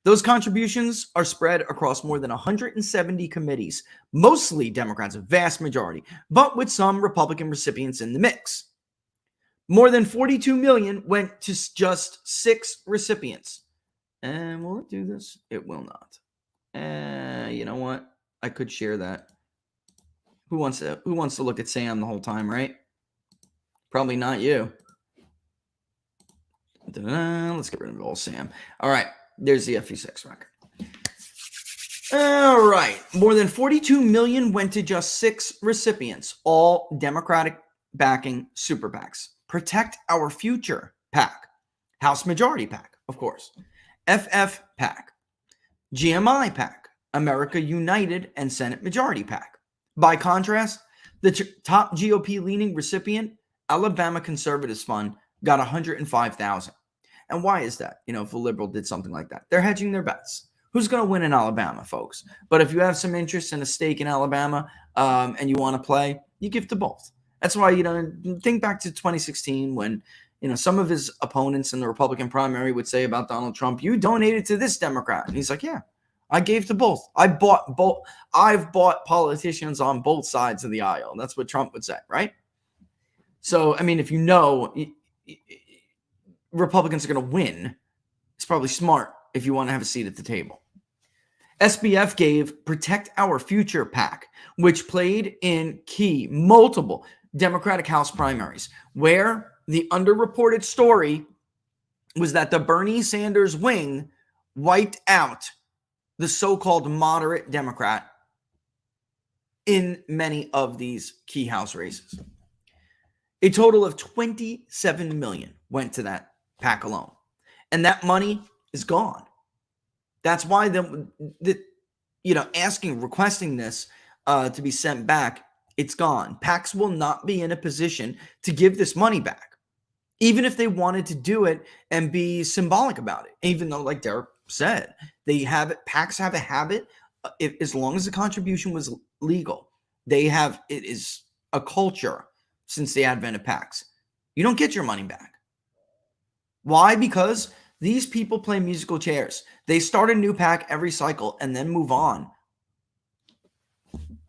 Those contributions are spread across more than 170 committees, mostly Democrats, a vast majority, but with some Republican recipients in the mix. More than 42 million went to just 6 recipients. And will it do this? It will not. You know what? I could share that. Who wants to look at Sam the whole time, right? Probably not you. Let's get rid of all Sam. All right. There's the FE6 record. All right. More than 42 million went to just 6 recipients, all Democratic backing super PACs. Protect Our Future PAC. House Majority PAC, of course. FF PAC. GMI PAC. America United and Senate Majority PAC. By contrast, the top GOP-leaning recipient, Alabama Conservatives Fund, got $105,000. And why is that? If a liberal did something like that, they're hedging their bets. Who's going to win in Alabama, folks? But if you have some interest in a stake in Alabama and you want to play, you give to both. That's why, think back to 2016 when, some of his opponents in the Republican primary would say about Donald Trump, you donated to this Democrat. And he's like, yeah, I gave to both. I've bought politicians on both sides of the aisle. That's what Trump would say, right? So, if Republicans are going to win, it's probably smart if you want to have a seat at the table. SBF gave Protect Our Future PAC, which played in key multiple Democratic House primaries, where the underreported story was that the Bernie Sanders wing wiped out the so-called moderate Democrat in many of these key House races. A total of $27 million went to that PAC alone. And that money is gone. That's why requesting this to be sent back, it's gone. PACs will not be in a position to give this money back, even if they wanted to do it and be symbolic about it. Even though, like Derek said, PACs have a habit, as long as the contribution was legal, it is a culture since the advent of PACs. You don't get your money back. Why? Because these people play musical chairs. They start a new PAC every cycle and then move on.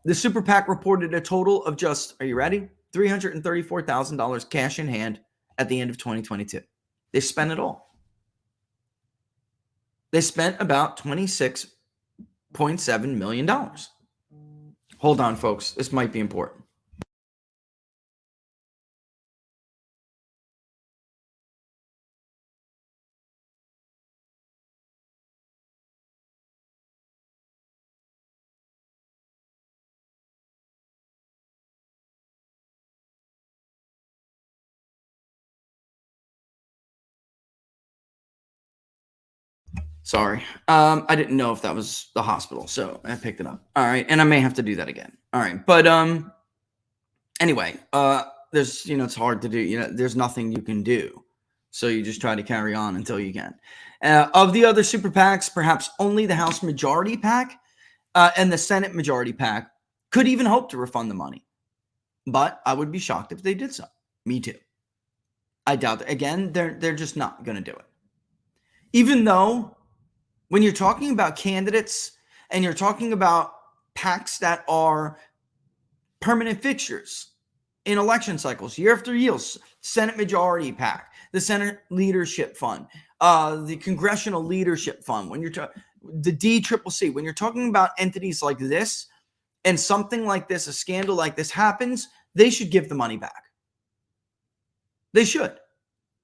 The Super PAC reported a total of just, are you ready? $334,000 cash in hand at the end of 2022. They spent it all. They spent about $26.7 million. Hold on, folks. This might be important. Sorry. I didn't know if that was the hospital, so I picked it up. All right. And I may have to do that again. All right. But anyway, there's, it's hard to do. There's nothing you can do. So you just try to carry on until you can. Of the other super PACs, perhaps only the House Majority PAC and the Senate Majority PAC could even hope to refund the money. But I would be shocked if they did so. Me too. I doubt that. Again, they're just not going to do it. Even though when you're talking about candidates and you're talking about PACs that are permanent fixtures in election cycles, year after year, Senate Majority PAC, the Senate Leadership Fund, the Congressional Leadership Fund, when you're the DCCC, when you're talking about entities like this and something like this, a scandal like this happens, they should give the money back. They should.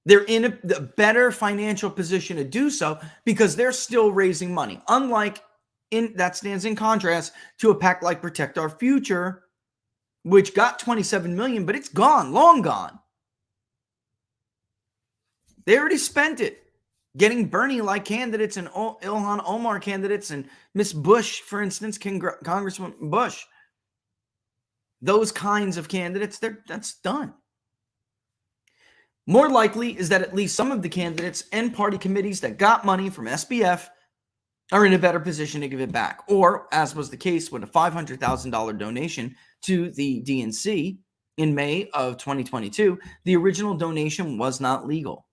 They're in a better financial position to do so because they're still raising money. Unlike, that stands in contrast to a PAC like Protect Our Future, which got $27 million, but it's gone, long gone. They already spent it getting Bernie-like candidates and Ilhan Omar candidates and Miss Bush, for instance, Congressman Bush. Those kinds of candidates, that's done. More likely is that at least some of the candidates and party committees that got money from SBF are in a better position to give it back. Or, as was the case with a $500,000 donation to the DNC in May of 2022, the original donation was not legal.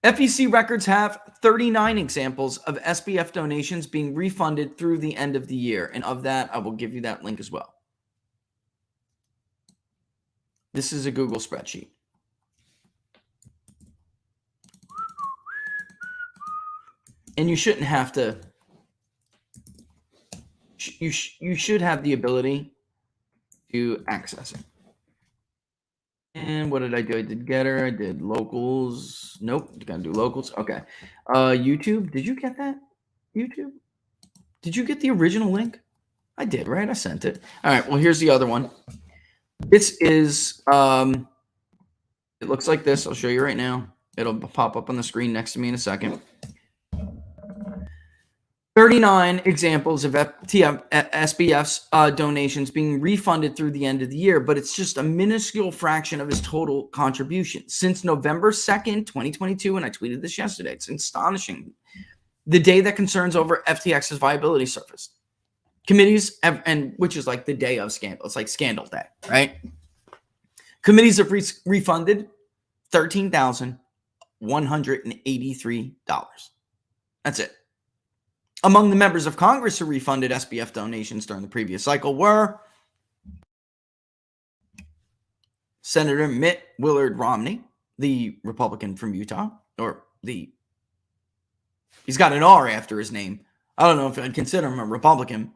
FEC records have 39 examples of SBF donations being refunded through the end of the year. And of that, I will give you that link as well. This is a Google spreadsheet. And you shouldn't have to. You should have the ability to access it. And what did I do? I did Getter. I did locals. Nope. You gotta do locals. Okay. YouTube. Did you get that? YouTube? Did you get the original link? I did, right? I sent it. All right. Well, here's the other one. This is, it looks like this. I'll show you right now. It'll pop up on the screen next to me in a second. 39 examples of SBF's donations being refunded through the end of the year, but it's just a minuscule fraction of his total contribution. Since November 2nd, 2022, and I tweeted this yesterday, it's astonishing. The day that concerns over FTX's viability surfaced. Committees have, and which is like the day of scandal. It's like scandal day, right? Committees have refunded $13,183. That's it. Among the members of Congress who refunded SBF donations during the previous cycle were Senator Mitt Willard Romney, the Republican from Utah, he's got an R after his name. I don't know if I'd consider him a Republican.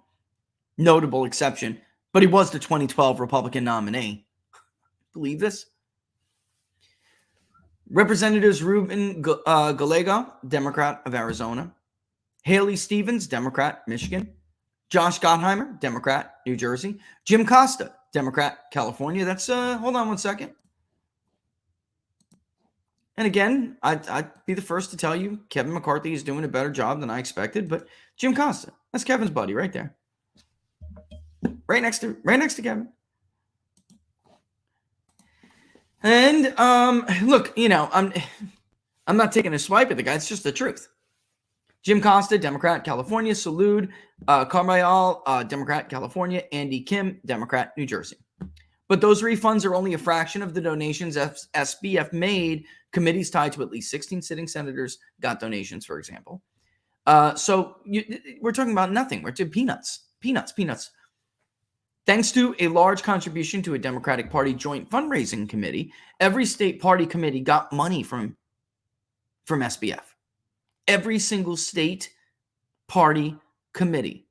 Notable exception, but he was the 2012 Republican nominee. Believe this? Representatives Ruben Gallego, Democrat of Arizona. Haley Stevens, Democrat, Michigan. Josh Gottheimer, Democrat, New Jersey. Jim Costa, Democrat, California. That's, hold on one second. And again, I'd be the first to tell you Kevin McCarthy is doing a better job than I expected, but Jim Costa, that's Kevin's buddy right there. Right next to Kevin. And look, you know, I'm not taking a swipe at the guy. It's just the truth. Jim Costa, Democrat, California. Salud Carvajal, Democrat, California. Andy Kim, Democrat, New Jersey. But those refunds are only a fraction of the donations SBF made. Committees tied to at least 16 sitting senators got donations, for example. So we're talking about nothing. We're to peanuts. Thanks to a large contribution to a Democratic Party joint fundraising committee, every state party committee got money from SBF. Every single state party committee.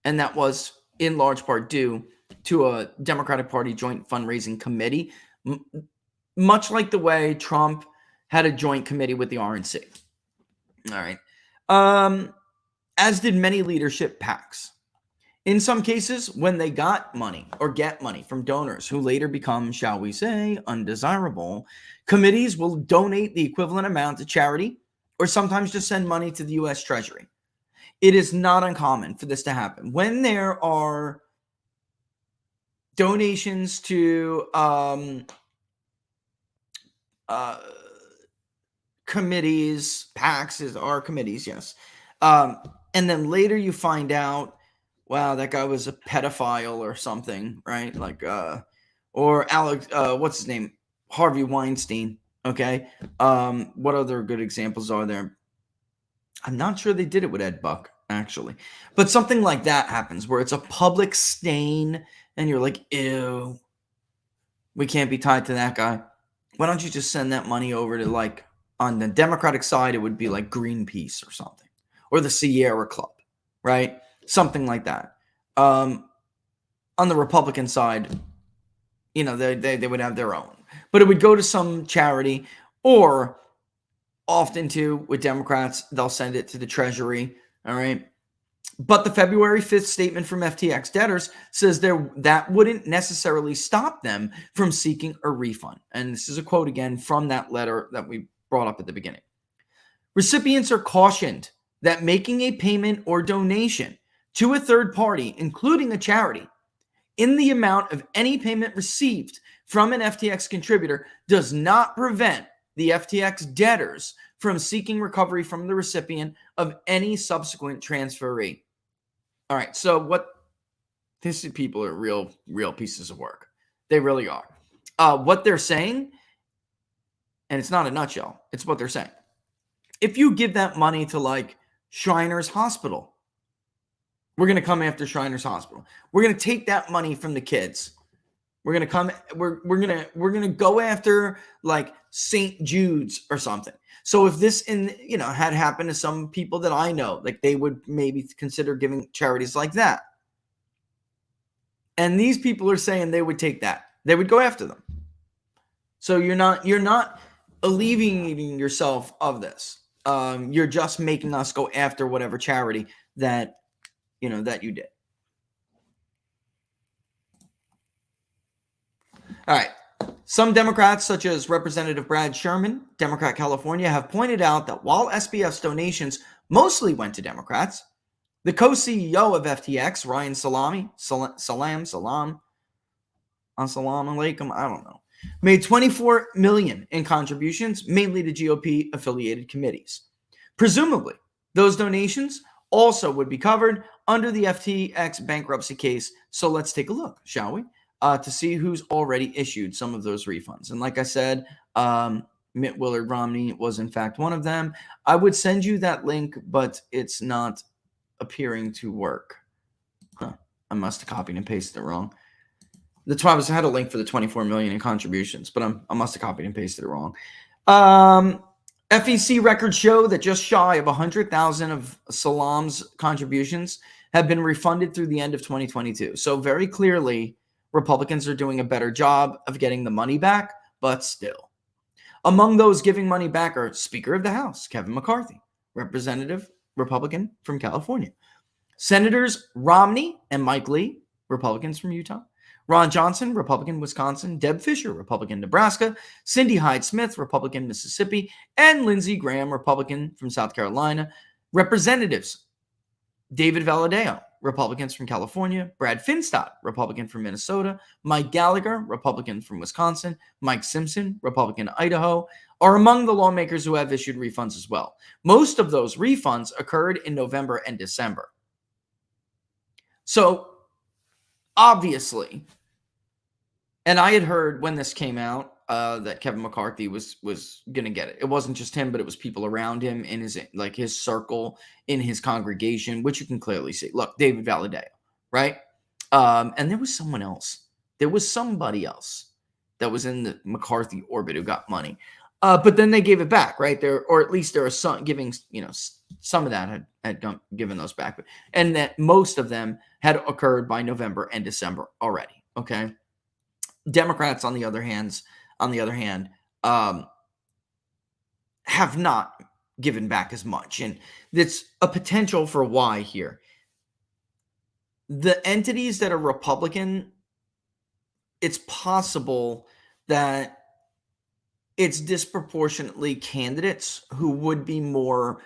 And that was in large part due to a Democratic Party joint fundraising committee, much like the way Trump had a joint committee with the RNC. All right. As did many leadership PACs. In some cases, when they got money or get money from donors who later become, shall we say, undesirable, committees will donate the equivalent amount to charity or sometimes just send money to the U.S. Treasury. It is not uncommon for this to happen. When there are donations to committees, PACs are committees, yes. And then later you find out, wow, that guy was a pedophile or something, right? Like, or Alex, what's his name? Harvey Weinstein. Okay. What other good examples are there? I'm not sure they did it with Ed Buck, actually. But something like that happens where it's a public stain and you're like, ew, we can't be tied to that guy. Why don't you just send that money over to, like, on the Democratic side, it would be like Greenpeace or something, or the Sierra Club, right? Something like that. On the Republican side, you know, they would have their own. But it would go to some charity, or often too, with Democrats, they'll send it to the Treasury, all right? But the February 5th statement from FTX Debtors says that wouldn't necessarily stop them from seeking a refund. And this is a quote again from that letter that we brought up at the beginning. Recipients are cautioned that making a payment or donation to a third party, including a charity, in the amount of any payment received from an FTX contributor does not prevent the FTX debtors from seeking recovery from the recipient of any subsequent transferee. All right, so these people are real pieces of work. They really are. What they're saying, and it's not a nutshell, it's what they're saying. If you give that money to, like, Shriners Hospital, we're going to come after Shriners Hospital. We're going to take that money from the kids. We're going to come, we're going to go after, like, St. Jude's or something. So if this had happened to some people that I know, like, they would maybe consider giving charities like that. And these people are saying they would take that. They would go after them. So you're not alleviating yourself of this. You're just making us go after whatever charity that you did. All right. Some Democrats, such as Representative Brad Sherman, Democrat California, have pointed out that while SBF's donations mostly went to Democrats, the co-CEO of FTX, Ryan Salam alaikum, I don't know, made $24 million in contributions, mainly to GOP-affiliated committees. Presumably, those donations also would be covered under the FTX bankruptcy case. So let's take a look, shall we, to see who's already issued some of those refunds. And like I said, Mitt Willard Romney was in fact one of them. I would send you that link, but it's not appearing to work. I must have copied and pasted it wrong. That's why I had a link for the 24 million in contributions, but I must have copied and pasted it wrong. FEC records show that just shy of 100,000 of Salam's contributions have been refunded through the end of 2022. So very clearly, Republicans are doing a better job of getting the money back, but still. Among those giving money back are Speaker of the House, Kevin McCarthy, Representative Republican from California. Senators Romney and Mike Lee, Republicans from Utah. Ron Johnson, Republican, Wisconsin. Deb Fischer, Republican, Nebraska. Cindy Hyde-Smith, Republican, Mississippi. And Lindsey Graham, Republican from South Carolina. Representatives David Valadao, Republicans from California. Brad Finstad, Republican from Minnesota. Mike Gallagher, Republican from Wisconsin. Mike Simpson, Republican, Idaho, are among the lawmakers who have issued refunds as well. Most of those refunds occurred in November and December. So, obviously, and I had heard when this came out that Kevin McCarthy was going to get it. It wasn't just him, but it was people around him in his circle, in his congregation, which you can clearly see. Look, David Valadao, right? And there was someone else. There was somebody else that was in the McCarthy orbit who got money. But then they gave it back, right? There, or at least there are some giving, some of that had given those back. And that most of them had occurred by November and December already. Okay. Democrats, on the other hand, have not given back as much. And that's a potential for why here. The entities that are Republican, it's possible that it's disproportionately candidates who would be more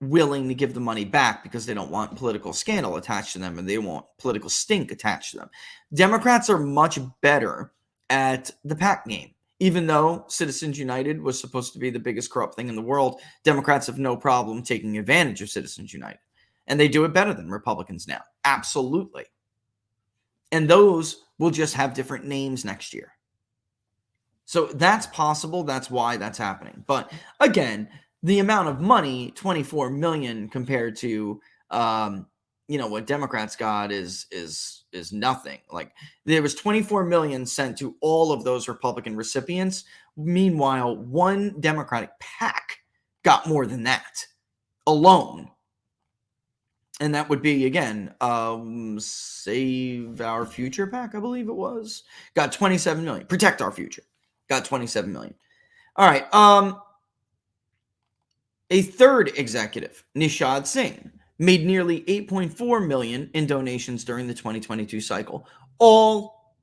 willing to give the money back because they don't want political scandal attached to them and they want political stink attached to them. Democrats are much better at the PAC game. Even though Citizens United was supposed to be the biggest corrupt thing in the world, Democrats have no problem taking advantage of Citizens United. And they do it better than Republicans now. Absolutely. And those will just have different names next year. So that's possible. That's why that's happening. But again, the amount of money, $24 million compared to, what Democrats got is nothing. Like there was $24 million sent to all of those Republican recipients. Meanwhile, one Democratic PAC got more than that alone. And that would be, again, Save Our Future PAC, I believe it was. Got $27 million. Protect Our Future. Got $27 million. All right. A third executive, Nishad Singh, made nearly $8.4 million in donations during the 2022 cycle, all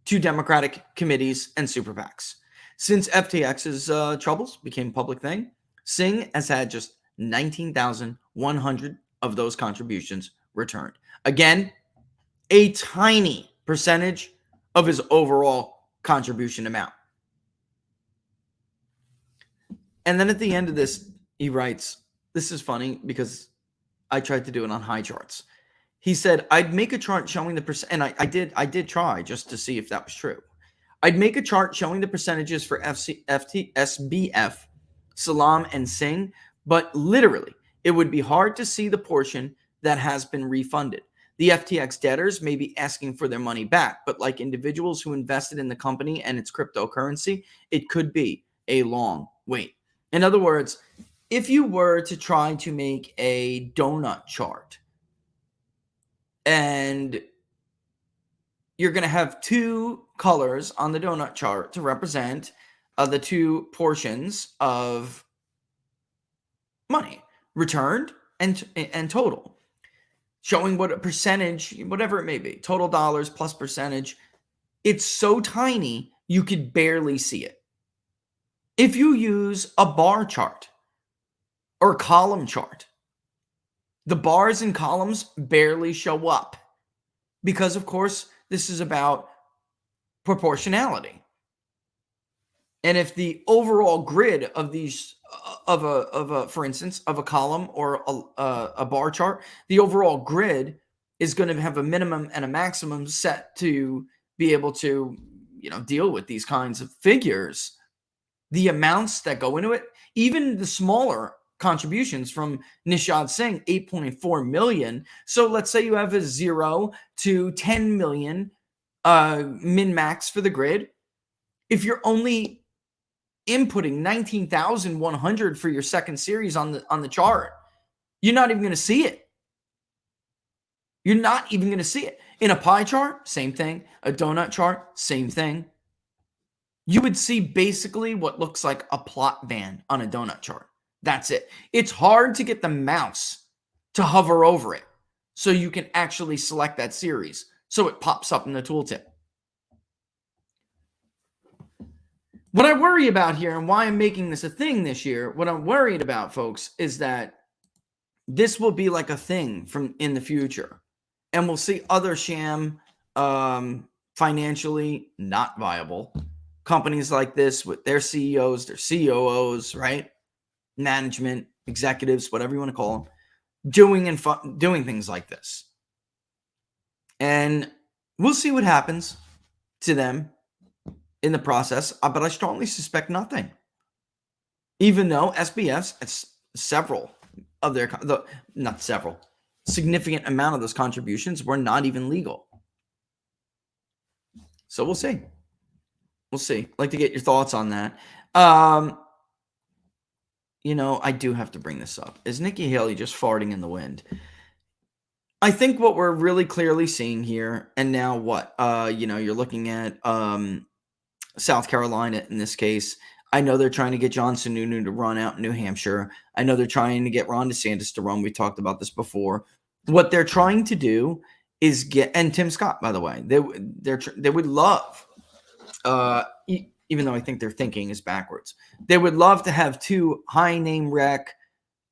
to Democratic committees and super PACs. Since FTX's troubles became a public thing, Singh has had just 19,100 of those contributions returned. Again, a tiny percentage of his overall contribution amount. And then at the end of this, he writes, this is funny because I tried to do it on high charts. He said, I'd make a chart showing the percent, and I did try just to see if that was true. I'd make a chart showing the percentages for SBF, Salam, and Singh, but literally, it would be hard to see the portion that has been refunded. The FTX debtors may be asking for their money back, but like individuals who invested in the company and its cryptocurrency, it could be a long wait. In other words, if you were to try to make a donut chart and you're going to have two colors on the donut chart to represent the two portions of money returned and total, showing what a percentage, whatever it may be, total dollars plus percentage, it's so tiny you could barely see it. If you use a bar chart or a column chart, the bars and columns barely show up because, of course, this is about proportionality. And if the overall grid of these, for instance, of a column or a bar chart, the overall grid is going to have a minimum and a maximum set to be able to, deal with these kinds of figures. The amounts that go into it, even the smaller contributions from Nishad Singh, 8.4 million. So let's say you have a 0 to 10 million min-max for the grid. If you're only inputting 19,100 for your second series on the chart, you're not even going to see it. You're not even going to see it. In a pie chart, same thing. A donut chart, same thing. You would see basically what looks like a plot band on a donut chart. That's it. It's hard to get the mouse to hover over it so you can actually select that series so it pops up in the tooltip. What I worry about here and why I'm making this a thing this year, what I'm worried about, folks, is that this will be like a thing from in the future. And we'll see other sham, financially not viable companies like this with their CEOs, their COOs, right? Management, executives, whatever you want to call them, doing things like this. And we'll see what happens to them in the process, but I strongly suspect nothing. Even though SBF's, several of their, significant amount of those contributions were not even legal. So we'll see. We'll see. I'd like to get your thoughts on that. I do have to bring this up. Is Nikki Haley just farting in the wind? I think what we're really clearly seeing here, and now what? You're looking at South Carolina in this case. I know they're trying to get John Sununu to run out in New Hampshire. I know they're trying to get Ron DeSantis to run. We talked about this before. What they're trying to do is and Tim Scott, by the way, they would love, even though I think their thinking is backwards, they would love to have two high name rec,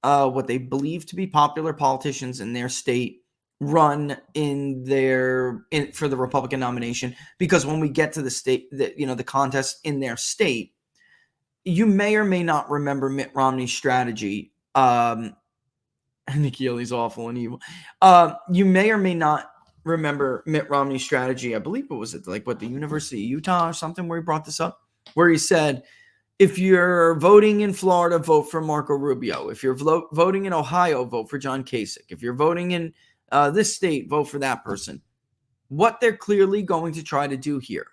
what they believe to be popular politicians in their state run for the Republican nomination, because when we get to the state, the contest in their state, you may or may not remember Mitt Romney's strategy. Nikki Haley's awful and evil. You may or may not remember Mitt Romney's strategy. I believe it was the University of Utah or something where he brought this up, where he said, if you're voting in Florida, vote for Marco Rubio. If you're voting in Ohio, vote for John Kasich. If you're voting in this state, vote for that person. What they're clearly going to try to do here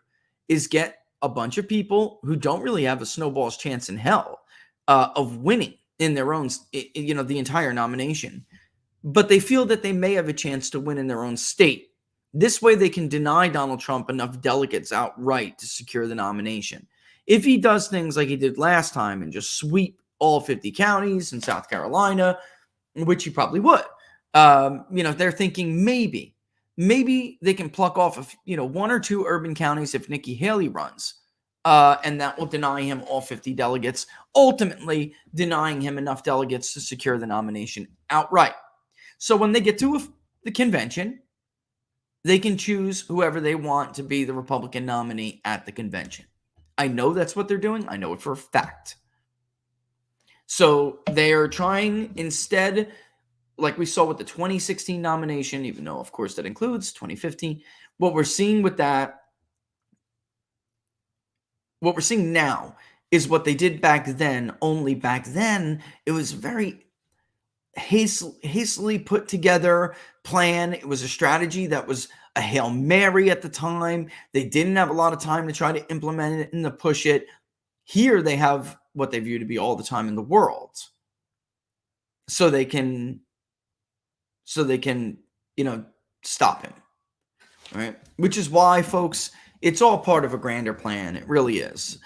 is get a bunch of people who don't really have a snowball's chance in hell of winning in their own, the entire nomination. But they feel that they may have a chance to win in their own state. This way they can deny Donald Trump enough delegates outright to secure the nomination. If he does things like he did last time and just sweep all 50 counties in South Carolina, which he probably would, they're thinking maybe they can pluck off, one or two urban counties if Nikki Haley runs, and that will deny him all 50 delegates, ultimately denying him enough delegates to secure the nomination outright. So when they get to the convention, they can choose whoever they want to be the Republican nominee at the convention. I know that's what they're doing. I know it for a fact. So they are trying instead, like we saw with the 2016 nomination, even though, of course, that includes 2015. What we're seeing with that, what we're seeing now is what they did back then, only back then it was very hastily put together plan. It was a strategy that was a Hail Mary at the time. They didn't have a lot of time to try to implement it and to push it. Here they have what they view to be all the time in the world. So they can stop him. All right. Which is why, folks, it's all part of a grander plan. It really is.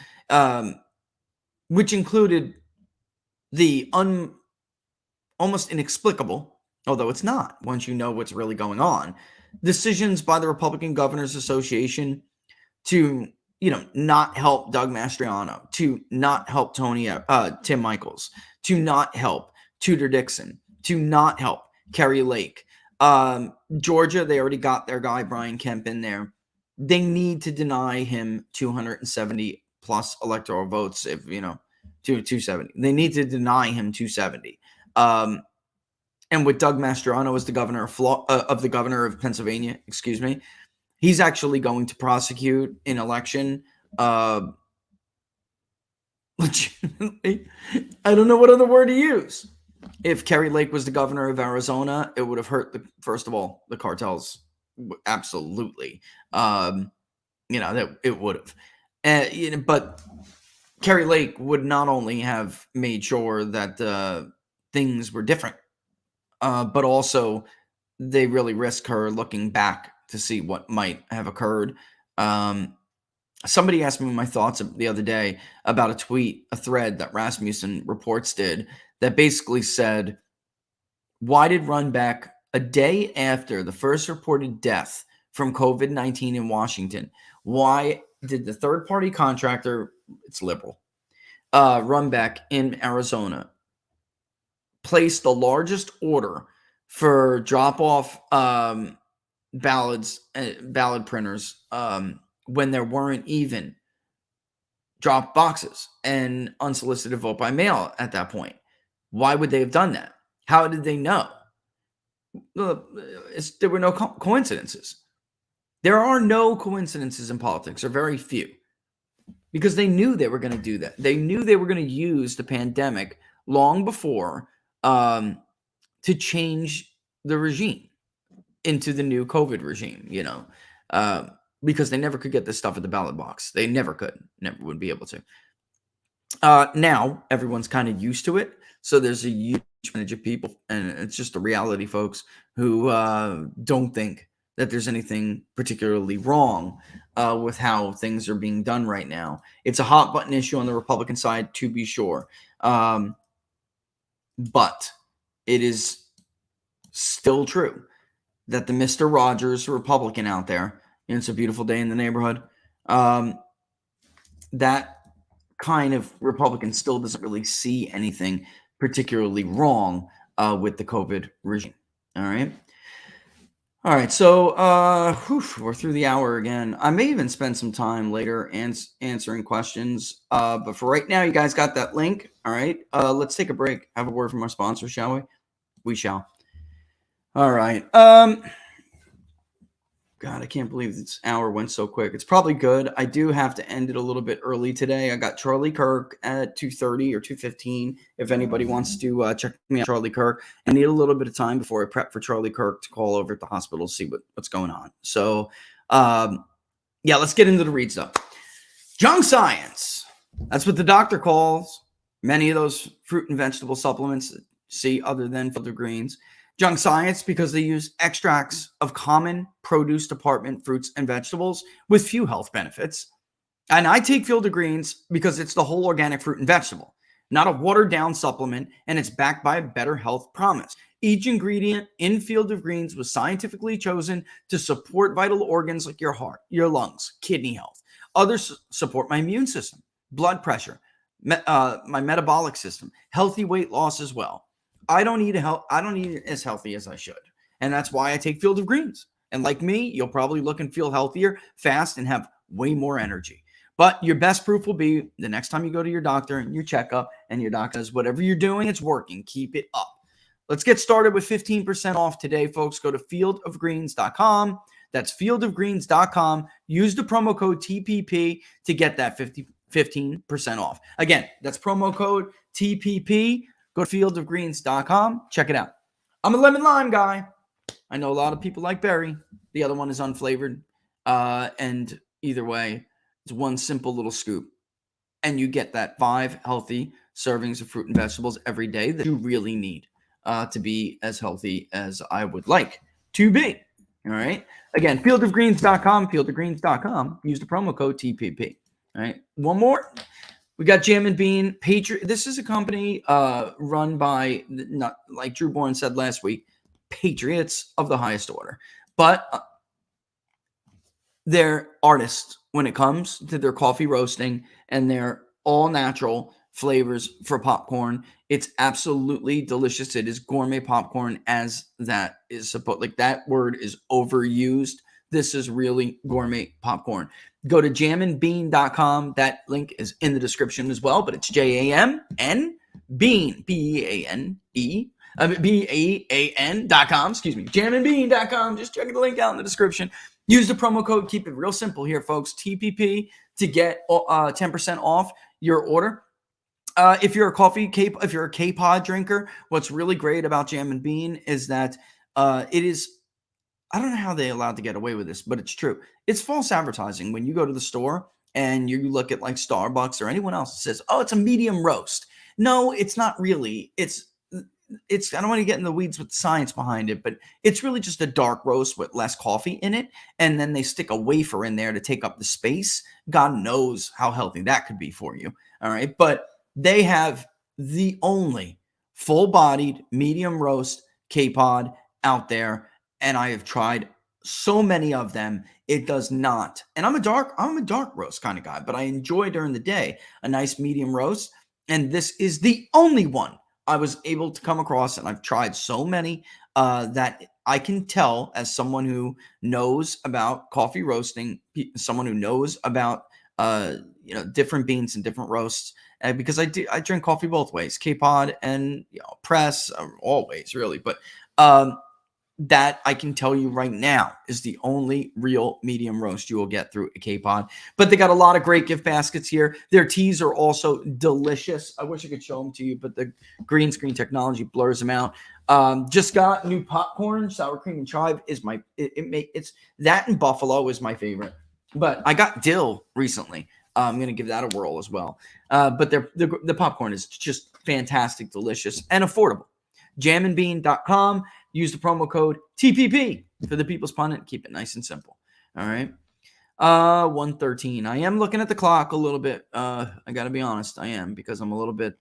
Which included the almost inexplicable, although it's not once you know what's really going on, decisions by the Republican Governors Association to, not help Doug Mastriano, to not help Tim Michaels, to not help Tudor Dixon, to not help Kerry Lake. Georgia, they already got their guy Brian Kemp in there. They need to deny him 270 plus electoral votes, if 270. They need to deny him 270. And with Doug Mastriano as the governor of the governor of Pennsylvania, he's actually going to prosecute an election. Legitimately, I don't know what other word to use. If Kerry Lake was the governor of Arizona, it would have hurt first of all, the cartels. Absolutely. That it would have. But Kerry Lake would not only have made sure that things were different, but also they really risk her looking back to see what might have occurred. Somebody asked me my thoughts the other day about a thread that Rasmussen Reports did that basically said, why did Runback, a day after the first reported death from COVID-19 in Washington, why did the third-party contractor, it's liberal, Runback in Arizona, place the largest order for drop-off ballot printers when there weren't even drop boxes and unsolicited vote by mail at that point? Why would they have done that? How did they know? There were no coincidences. There are no coincidences in politics, or very few, because they knew they were going to do that. They knew they were going to use the pandemic long before to change the regime into the new COVID regime, because they never could get this stuff at the ballot box. They never could, never would be able to. Now everyone's kind of used to it. So there's a huge percentage of people, and it's just a reality, folks, who don't think that there's anything particularly wrong with how things are being done right now. It's a hot button issue on the Republican side, to be sure. But it is still true that the Mr. Rogers Republican out there, and it's a beautiful day in the neighborhood, that kind of Republican still doesn't really see anything particularly wrong with the COVID regime. All right. So we're through the hour again. I may even spend some time later answering questions. But for right now, you guys got that link. All right. Let's take a break. Have a word from our sponsor, shall we? We shall. All right. God, I can't believe this hour went so quick. It's probably good. I do have to end it a little bit early today. I got Charlie Kirk at 2:30 or 2:15. If anybody wants to check me out, Charlie Kirk, I need a little bit of time before I prep for Charlie Kirk to call over at the hospital to see what's going on. So, let's get into the read stuff. Junk science. That's what the doctor calls many of those fruit and vegetable supplements that you see other than Field of Greens. Junk science because they use extracts of common produce department fruits and vegetables with few health benefits. And I take Field of Greens because it's the whole organic fruit and vegetable, not a watered down supplement, and it's backed by a better health promise. Each ingredient in Field of Greens was scientifically chosen to support vital organs like your heart, your lungs, kidney health. Others support my immune system, blood pressure, my metabolic system, healthy weight loss as well. I don't eat as healthy as I should. And that's why I take Field of Greens. And like me, you'll probably look and feel healthier, fast, and have way more energy. But your best proof will be the next time you go to your doctor and your checkup, and your doctor says, whatever you're doing, it's working. Keep it up. Let's get started with 15% off today, folks. Go to fieldofgreens.com. That's fieldofgreens.com. Use the promo code TPP to get that 15% off. Again, that's promo code TPP. Go to fieldofgreens.com. Check it out. I'm a lemon lime guy. I know a lot of people like berry. The other one is unflavored. And either way, it's one simple little scoop. And you get that 5 healthy servings of fruit and vegetables every day that you really need to be as healthy as I would like to be. All right. Again, fieldofgreens.com, fieldofgreens.com. Use the promo code TPP. All right. One more. We got Jam and Bean. Patriot. This is a company run by, not like Drew Bourne said last week, patriots of the highest order. But they're artists when it comes to their coffee roasting and their all-natural flavors for popcorn. It's absolutely delicious. It is gourmet popcorn, as that is supposed. Like, that word is overused. This is really gourmet popcorn. Go to jamandbean.com. That link is in the description as well, but it's JAMN Bean, BEANE, BEAN.com. Excuse me, jamandbean.com. Just check the link out in the description. Use the promo code. Keep it real simple here, folks. TPP to get 10% off your order. If you're a K-Pod drinker, what's really great about Jam and Bean is that it is. I don't know how they allowed to get away with this, but it's true. It's false advertising. When you go to the store and you look at like Starbucks or anyone else that says, oh, it's a medium roast. No, it's not really. I don't want to get in the weeds with the science behind it, but it's really just a dark roast with less coffee in it. And then they stick a wafer in there to take up the space. God knows how healthy that could be for you. All right. But they have the only full-bodied medium roast K-Pod out there. And I have tried so many of them. It does not. And I'm a dark roast kind of guy, but I enjoy during the day a nice medium roast. And this is the only one I was able to come across, and I've tried so many that I can tell, as someone who knows about coffee roasting, someone who knows about different beans and different roasts, because I drink coffee both ways, K-Pod and press, always really, but that I can tell you right now is the only real medium roast you will get through a K-Pod. But they got a lot of great gift baskets here. Their teas are also delicious. I wish I could show them to you, but the green screen technology blurs them out. Just got new popcorn. Sour cream and chive is it's that, and buffalo is my favorite. But I got dill recently. I'm going to give that a whirl as well. But the popcorn is just fantastic, delicious, and affordable. Jamandbean.com. Use the promo code TPP for the People's Pundit. Keep it nice and simple. All right. 1:13. I am looking at the clock a little bit. I got to be honest. I am, because I'm a little bit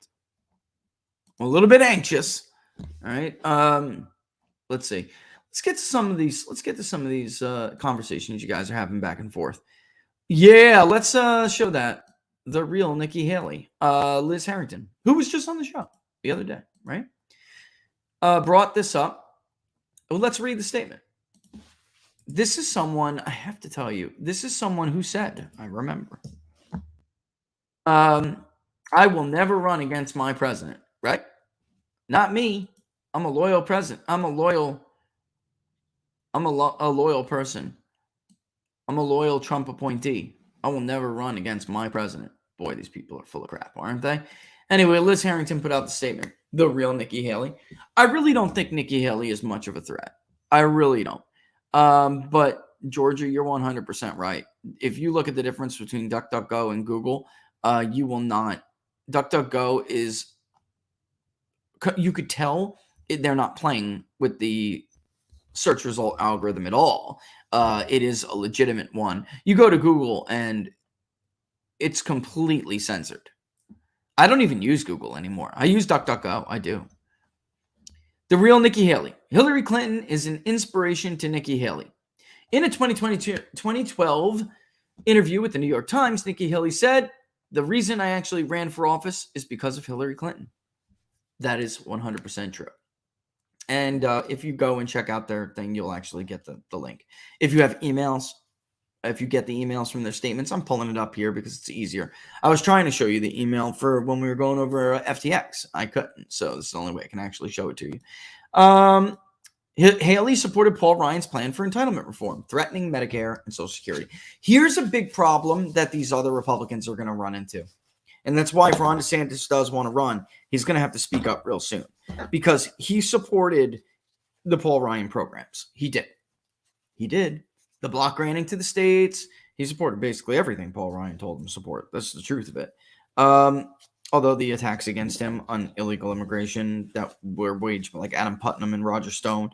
anxious. All right. Let's see. Let's get to some of these conversations you guys are having back and forth. Yeah. Let's show that. The real Nikki Haley. Liz Harrington, who was just on the show the other day, right? Brought this up. Well, let's read the statement. This is someone, I have to tell you, this is someone who said, I remember, I will never run against my president, right? Not me. I'm a loyal president. I'm a loyal person. I'm a loyal Trump appointee. I will never run against my president. Boy, these people are full of crap, aren't they? Anyway, Liz Harrington put out the statement. The real Nikki Haley. I really don't think Nikki Haley is much of a threat. I really don't. But Georgia, you're 100% right. If you look at the difference between DuckDuckGo and Google, you will not. DuckDuckGo is, you could tell they're not playing with the search result algorithm at all. It is a legitimate one. You go to Google and it's completely censored. I don't even use Google anymore. I use DuckDuckGo. I do. The real Nikki Haley. Hillary Clinton is an inspiration to Nikki Haley. In a 2012 interview with the New York Times, Nikki Haley said, "The reason I actually ran for office is because of Hillary Clinton." That is 100% true. And if you go and check out their thing, you'll actually get the link. If you have emails, if you get the emails from their statements, I'm pulling it up here because it's easier. I was trying to show you the email for when we were going over FTX. I couldn't, so this is the only way I can actually show it to you. Haley supported Paul Ryan's plan for entitlement reform, threatening Medicare and Social Security. Here's a big problem that these other Republicans are going to run into. And that's why if Ron DeSantis does want to run, he's going to have to speak up real soon, because he supported the Paul Ryan programs. He did. The block granting to the states. He supported basically everything Paul Ryan told him to support. That's the truth of it. Although the attacks against him on illegal immigration that were waged by like Adam Putnam and Roger Stone,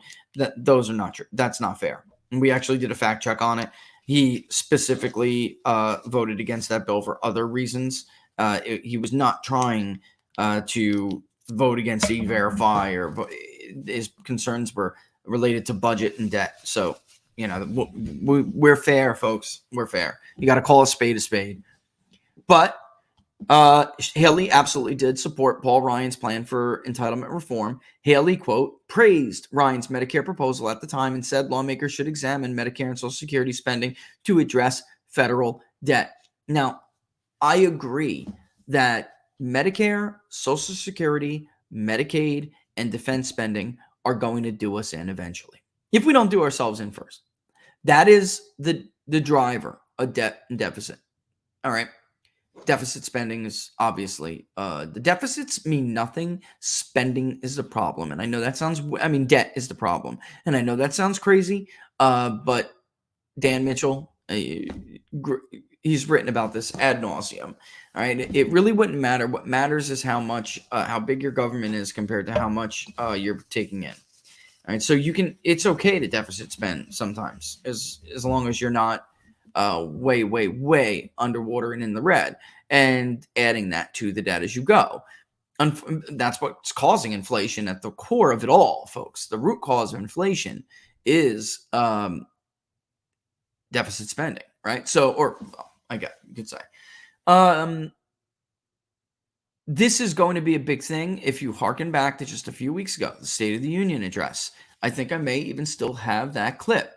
those are not true. That's not fair. And we actually did a fact check on it. He specifically voted against that bill for other reasons. He was not trying to vote against E-Verify, or his concerns were related to budget and debt. So, you know, we're fair, folks. We're fair. You got to call a spade. But Haley absolutely did support Paul Ryan's plan for entitlement reform. Haley, quote, praised Ryan's Medicare proposal at the time and said lawmakers should examine Medicare and Social Security spending to address federal debt. Now, I agree that Medicare, Social Security, Medicaid, and defense spending are going to do us in eventually, if we don't do ourselves in first. That is the driver of debt and deficit. All right. Deficit spending is obviously, the deficits mean nothing. Spending is the problem. And I know that sounds, debt is the problem. And I know that sounds crazy. But Dan Mitchell, he he's written about this ad nauseum. All right, it really wouldn't matter. What matters is how much, how big your government is compared to how much you're taking in. All right, so it's okay to deficit spend sometimes, as long as you're not way underwater and in the red, and adding that to the debt as you go. That's what's causing inflation at the core of it all, folks. The root cause of inflation is deficit spending, right? So, or you could say, this is going to be a big thing. If you hearken back to just a few weeks ago, the State of the Union address, I think I may even still have that clip.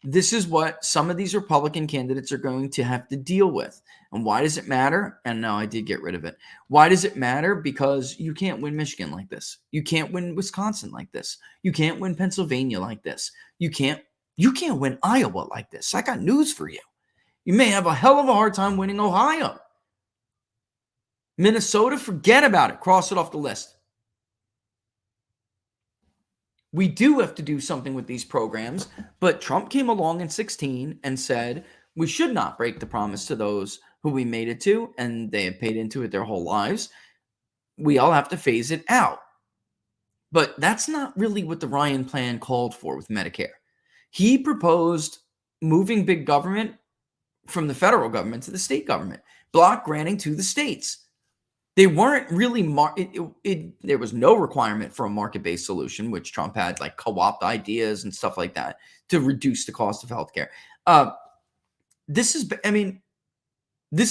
This is what some of these Republican candidates are going to have to deal with. And why does it matter? And no, I did get rid of it. Why does it matter? Because you can't win Michigan like this. You can't win Wisconsin like this. You can't win Pennsylvania like this. You can't win Iowa like this. I got news for you. You may have a hell of a hard time winning Ohio. Minnesota, forget about it. Cross it off the list. We do have to do something with these programs, but Trump came along in 2016 and said we should not break the promise to those who we made it to, and they have paid into it their whole lives. We all have to phase it out. But that's not really what the Ryan plan called for with Medicare. He proposed moving big government from the federal government to the state government, block granting to the states. They weren't really, there was no requirement for a market-based solution, which Trump had, like co-opt ideas and stuff like that to reduce the cost of healthcare. This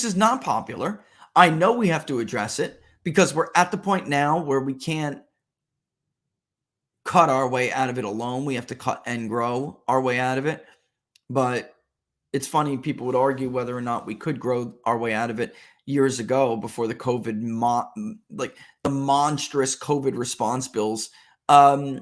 is not popular. I know we have to address it because we're at the point now where we can't cut our way out of it alone. We have to cut and grow our way out of it. But it's funny, people would argue whether or not we could grow our way out of it years ago before the COVID, the monstrous COVID response bills. The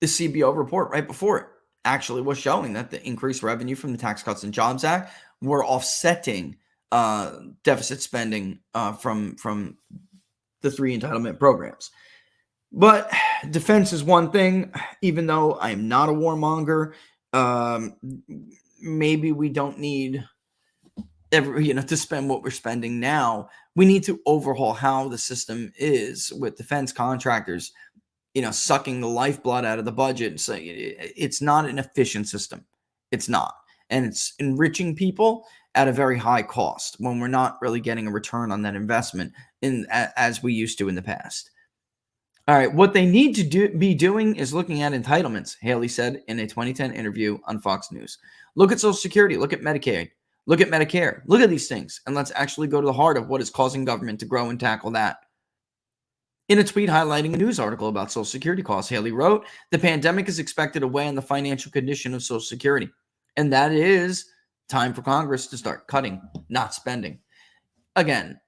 CBO report right before it actually was showing that the increased revenue from the Tax Cuts and Jobs Act were offsetting deficit spending from the three entitlement programs. But defense is one thing, even though I am not a warmonger. Maybe we don't need to spend what we're spending now. We need to overhaul how the system is with defense contractors, sucking the lifeblood out of the budget and saying it's not an efficient system. It's not. And it's enriching people at a very high cost when we're not really getting a return on that investment as we used to in the past. All right, what they need to be doing is looking at entitlements, Haley said in a 2010 interview on Fox News. Look at Social Security, look at Medicaid, look at Medicare, look at these things, and let's actually go to the heart of what is causing government to grow and tackle that. In a tweet highlighting a news article about Social Security costs, Haley wrote, "The pandemic is expected to weigh on the financial condition of Social Security, and that is time for Congress to start cutting, not spending." Again,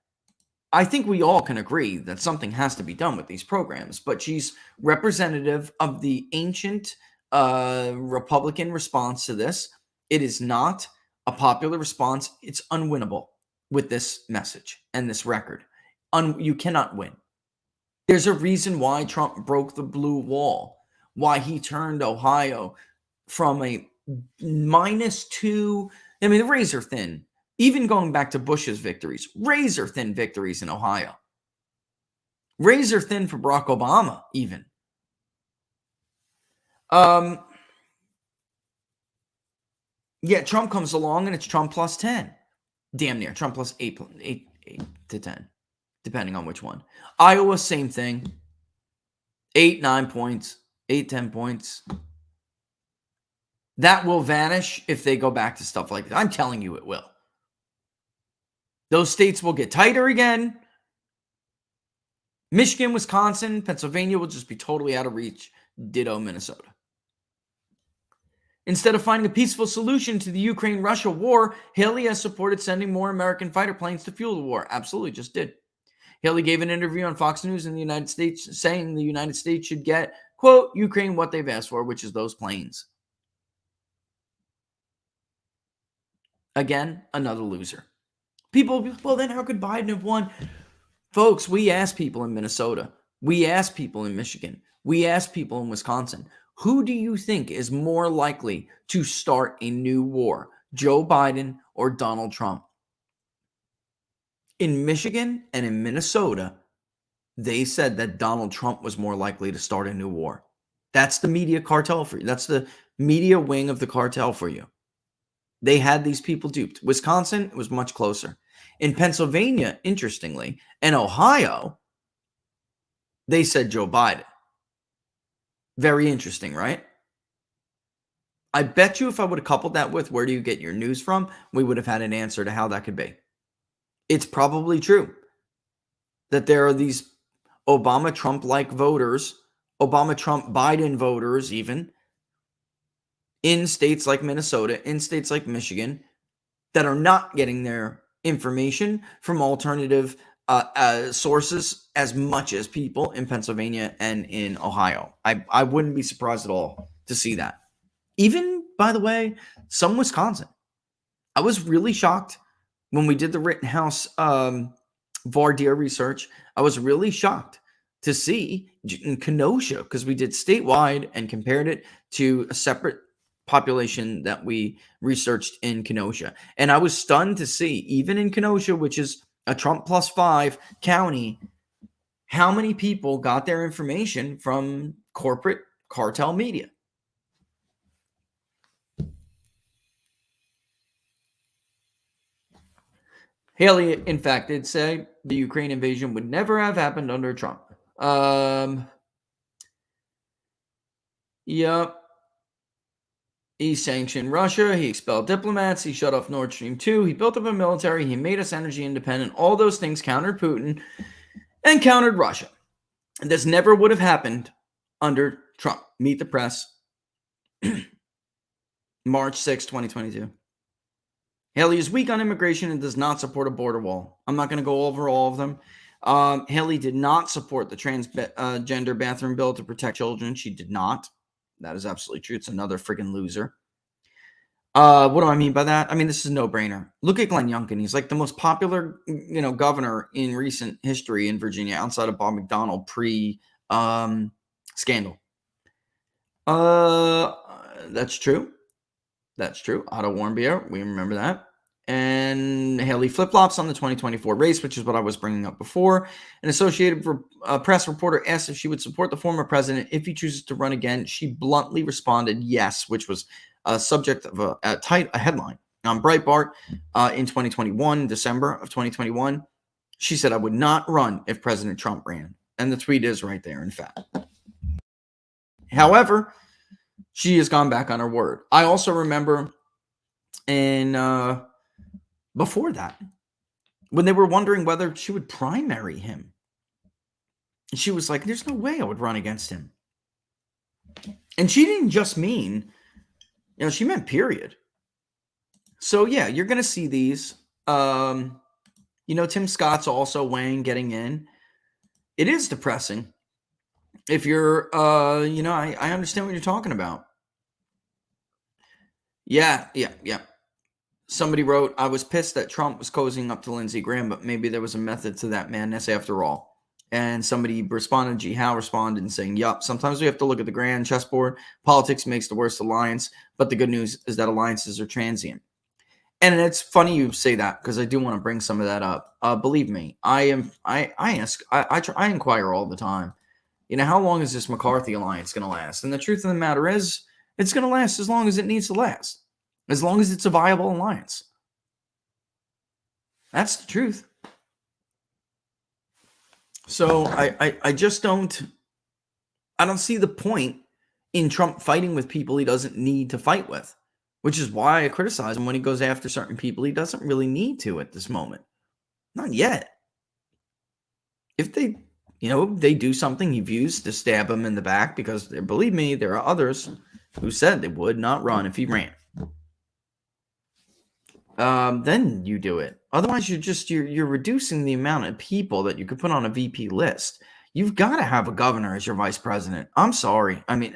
I think we all can agree that something has to be done with these programs, but she's representative of the ancient Republican response to this. It is not a popular response. It's unwinnable with this message and this record. You cannot win. There's a reason why Trump broke the blue wall, why he turned Ohio from a -2, razor thin. Even going back to Bush's victories, razor thin victories in Ohio. Razor thin for Barack Obama, even. Yeah, Trump comes along and it's Trump plus 10. Damn near. Trump plus 8 to 10, depending on which one. Iowa, same thing. 8, 9 points. 8, 10 points. That will vanish if they go back to stuff like that. I'm telling you it will. Those states will get tighter again. Michigan, Wisconsin, Pennsylvania will just be totally out of reach. Ditto Minnesota. Instead of finding a peaceful solution to the Ukraine-Russia war, Haley has supported sending more American fighter planes to fuel the war. Absolutely, just did. Haley gave an interview on Fox News in the United States saying the United States should get, quote, Ukraine what they've asked for, which is those planes. Again, another loser. People, well, then how could Biden have won? Folks, we asked people in Minnesota. We asked people in Michigan. We asked people in Wisconsin. Who do you think is more likely to start a new war? Joe Biden or Donald Trump. In Michigan and in Minnesota, they said that Donald Trump was more likely to start a new war. That's the media cartel for you. That's the media wing of the cartel for you. They had these people duped. Wisconsin was much closer. In Pennsylvania, interestingly, and Ohio, they said Joe Biden. Very interesting, right? I bet you if I would have coupled that with where do you get your news from, we would have had an answer to how that could be. It's probably true that there are these Obama-Trump-like voters, Obama-Trump-Biden voters even, in states like Minnesota, in states like Michigan, that are not getting their information from alternative sources as much as people in Pennsylvania and in Ohio. I wouldn't be surprised at all to see that. Even, by the way, some Wisconsin. I was really shocked when we did the Rittenhouse voir dire research. I was really shocked to see in Kenosha, because we did statewide and compared it to a separate population that we researched in Kenosha. And I was stunned to see, even in Kenosha, which is a Trump +5 county, how many people got their information from corporate cartel media. Haley, in fact, did say the Ukraine invasion would never have happened under Trump. Yep. He sanctioned Russia. He expelled diplomats. He shut off Nord Stream 2. He built up a military. He made us energy independent. All those things countered Putin and countered Russia. And this never would have happened under Trump. Meet the press. March 6, 2022. Haley is weak on immigration and does not support a border wall. I'm not going to go over all of them. Haley did not support the transgender bathroom bill to protect children. She did not. That is absolutely true. It's another friggin' loser. What do I mean by that? I mean, this is a no-brainer. Look at Glenn Youngkin. He's like the most popular, governor in recent history in Virginia, outside of Bob McDonnell pre-scandal. That's true. That's true. Otto Warmbier, we remember that. And Haley flip-flops on the 2024 race, which is what I was bringing up before. An Associated Press reporter asked if she would support the former president if he chooses to run again. She bluntly responded yes, which was a subject of a headline on Breitbart in 2021, December of 2021. She said, I would not run if President Trump ran. And the tweet is right there, in fact. However, she has gone back on her word. I also remember before that, when they were wondering whether she would primary him. She was like, there's no way I would run against him. And she didn't just mean, she meant period. So, yeah, you're going to see these. Tim Scott's also weighing getting in. It is depressing. If you're, I understand what you're talking about. Yeah. Somebody wrote, I was pissed that Trump was cozying up to Lindsey Graham, but maybe there was a method to that madness after all. And somebody responded, G. Howe responded and saying, yup, sometimes we have to look at the grand chessboard. Politics makes the worst alliance, but the good news is that alliances are transient. And it's funny you say that, because I do want to bring some of that up. Believe me, I inquire all the time. How long is this McCarthy alliance going to last? And the truth of the matter is, it's going to last as long as it needs to last. As long as it's a viable alliance. That's the truth. So I just don't see the point in Trump fighting with people he doesn't need to fight with, which is why I criticize him when he goes after certain people he doesn't really need to at this moment. Not yet. If they do something he views to stab him in the back, because believe me, there are others who said they would not run if he ran. Then you do it. Otherwise, you're reducing the amount of people that you could put on a VP list. You've got to have a governor as your vice president. I'm sorry. I mean,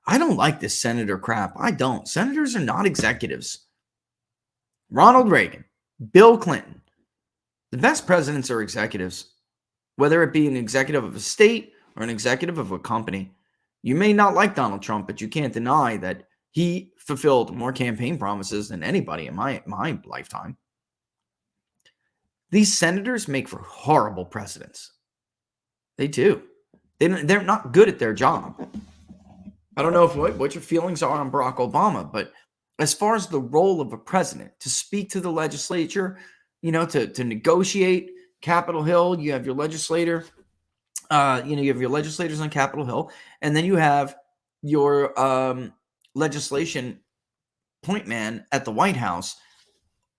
I don't like this senator crap. I don't. Senators are not executives. Ronald Reagan, Bill Clinton. The best presidents are executives, whether it be an executive of a state or an executive of a company. You may not like Donald Trump, but you can't deny that He fulfilled more campaign promises than anybody in my lifetime. These senators make for horrible presidents. They do. They're not good at their job. I don't know what your feelings are on Barack Obama, but as far as the role of a president, to speak to the legislature, to negotiate Capitol Hill, you have your legislator, you have your legislators on Capitol Hill, and then you have your legislation point man at the White House.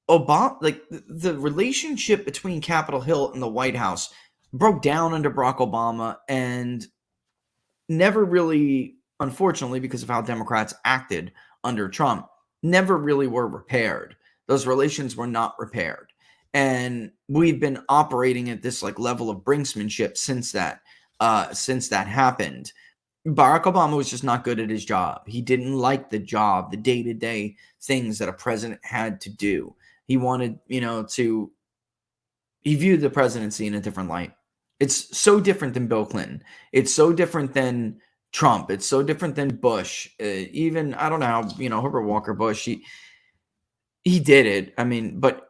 Obama, like the relationship between Capitol Hill and the White House broke down under Barack Obama and never really, unfortunately, because of how Democrats acted under Trump, never really were repaired. Those relations were not repaired. And we've been operating at this like level of brinksmanship since that happened. Barack Obama was just not good at his job. He didn't like the job, the day-to-day things that a president had to do. He wanted, he viewed the presidency in a different light. It's so different than Bill Clinton. It's so different than Trump. It's so different than Bush. Even, I don't know how, Herbert Walker Bush, he did it. I mean, but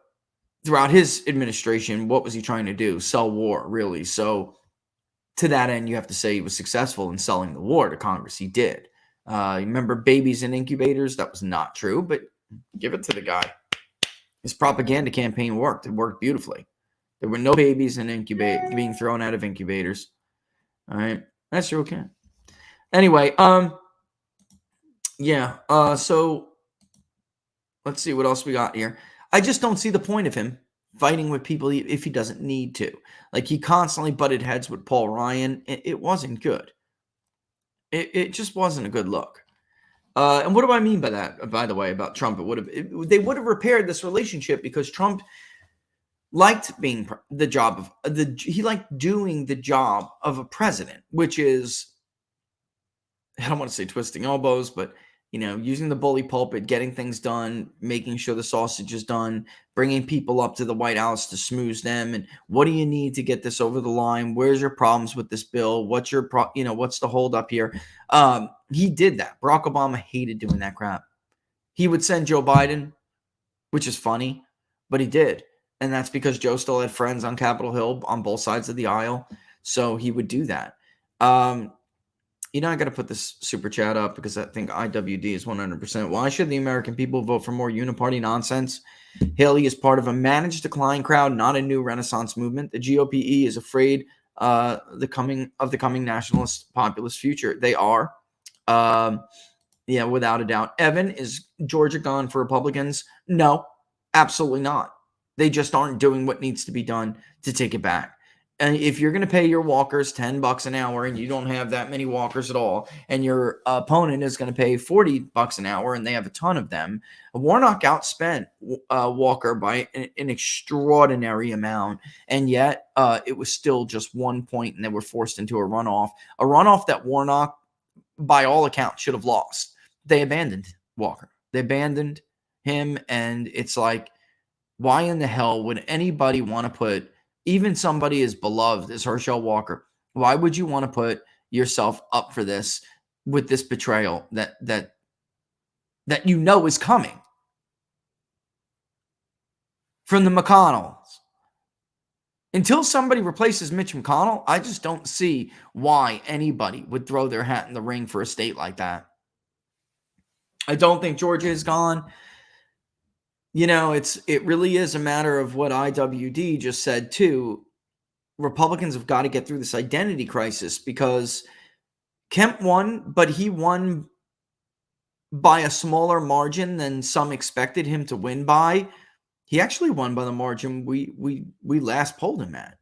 throughout his administration, what was he trying to do? Sell war, really. So to that end, you have to say he was successful in selling the war to Congress. He did. Remember babies in incubators? That was not true, but give it to the guy. His propaganda campaign worked. It worked beautifully. There were no babies in being thrown out of incubators. All right. That's sure okay. Anyway, so let's see what else we got here. I just don't see the point of him fighting with people if he doesn't need to. Like, he constantly butted heads with Paul Ryan. It wasn't good. It just wasn't a good look. And what do I mean by that, by the way, about Trump? They would have repaired this relationship because Trump liked being he liked doing the job of a president, which is, I don't want to say twisting elbows, but, using the bully pulpit, getting things done, making sure the sausage is done, bringing people up to the White House to smooze them. And what do you need to get this over the line? Where's your problems with this bill? What's your what's the hold up here? He did that. Barack Obama hated doing that crap. He would send Joe Biden, which is funny, but he did. And that's because Joe still had friends on Capitol Hill on both sides of the aisle. So he would do that. I got to put this super chat up because I think IWD is 100%. Why should the American people vote for more uniparty nonsense? Haley is part of a managed decline crowd, not a new Renaissance movement. The GOP is afraid the coming nationalist populist future. They are. Without a doubt. Evan, is Georgia gone for Republicans? No, absolutely not. They just aren't doing what needs to be done to take it back. And if you're going to pay your walkers $10 an hour and you don't have that many walkers at all, and your opponent is going to pay $40 an hour and they have a ton of them, Warnock outspent Walker by an extraordinary amount. And yet it was still just 1 point and they were forced into a runoff that Warnock, by all accounts, should have lost. They abandoned Walker. They abandoned him. And it's like, why in the hell would anybody want to put even somebody as beloved as Herschel Walker? Why would you want to put yourself up for this with this betrayal that is coming from the McConnells? Until somebody replaces Mitch McConnell, I just don't see why anybody would throw their hat in the ring for a state like that. I don't think Georgia is gone. It really is a matter of what IWD just said too. Republicans have got to get through this identity crisis because Kemp won, but he won by a smaller margin than some expected him to win by. He actually won by the margin we last polled him at.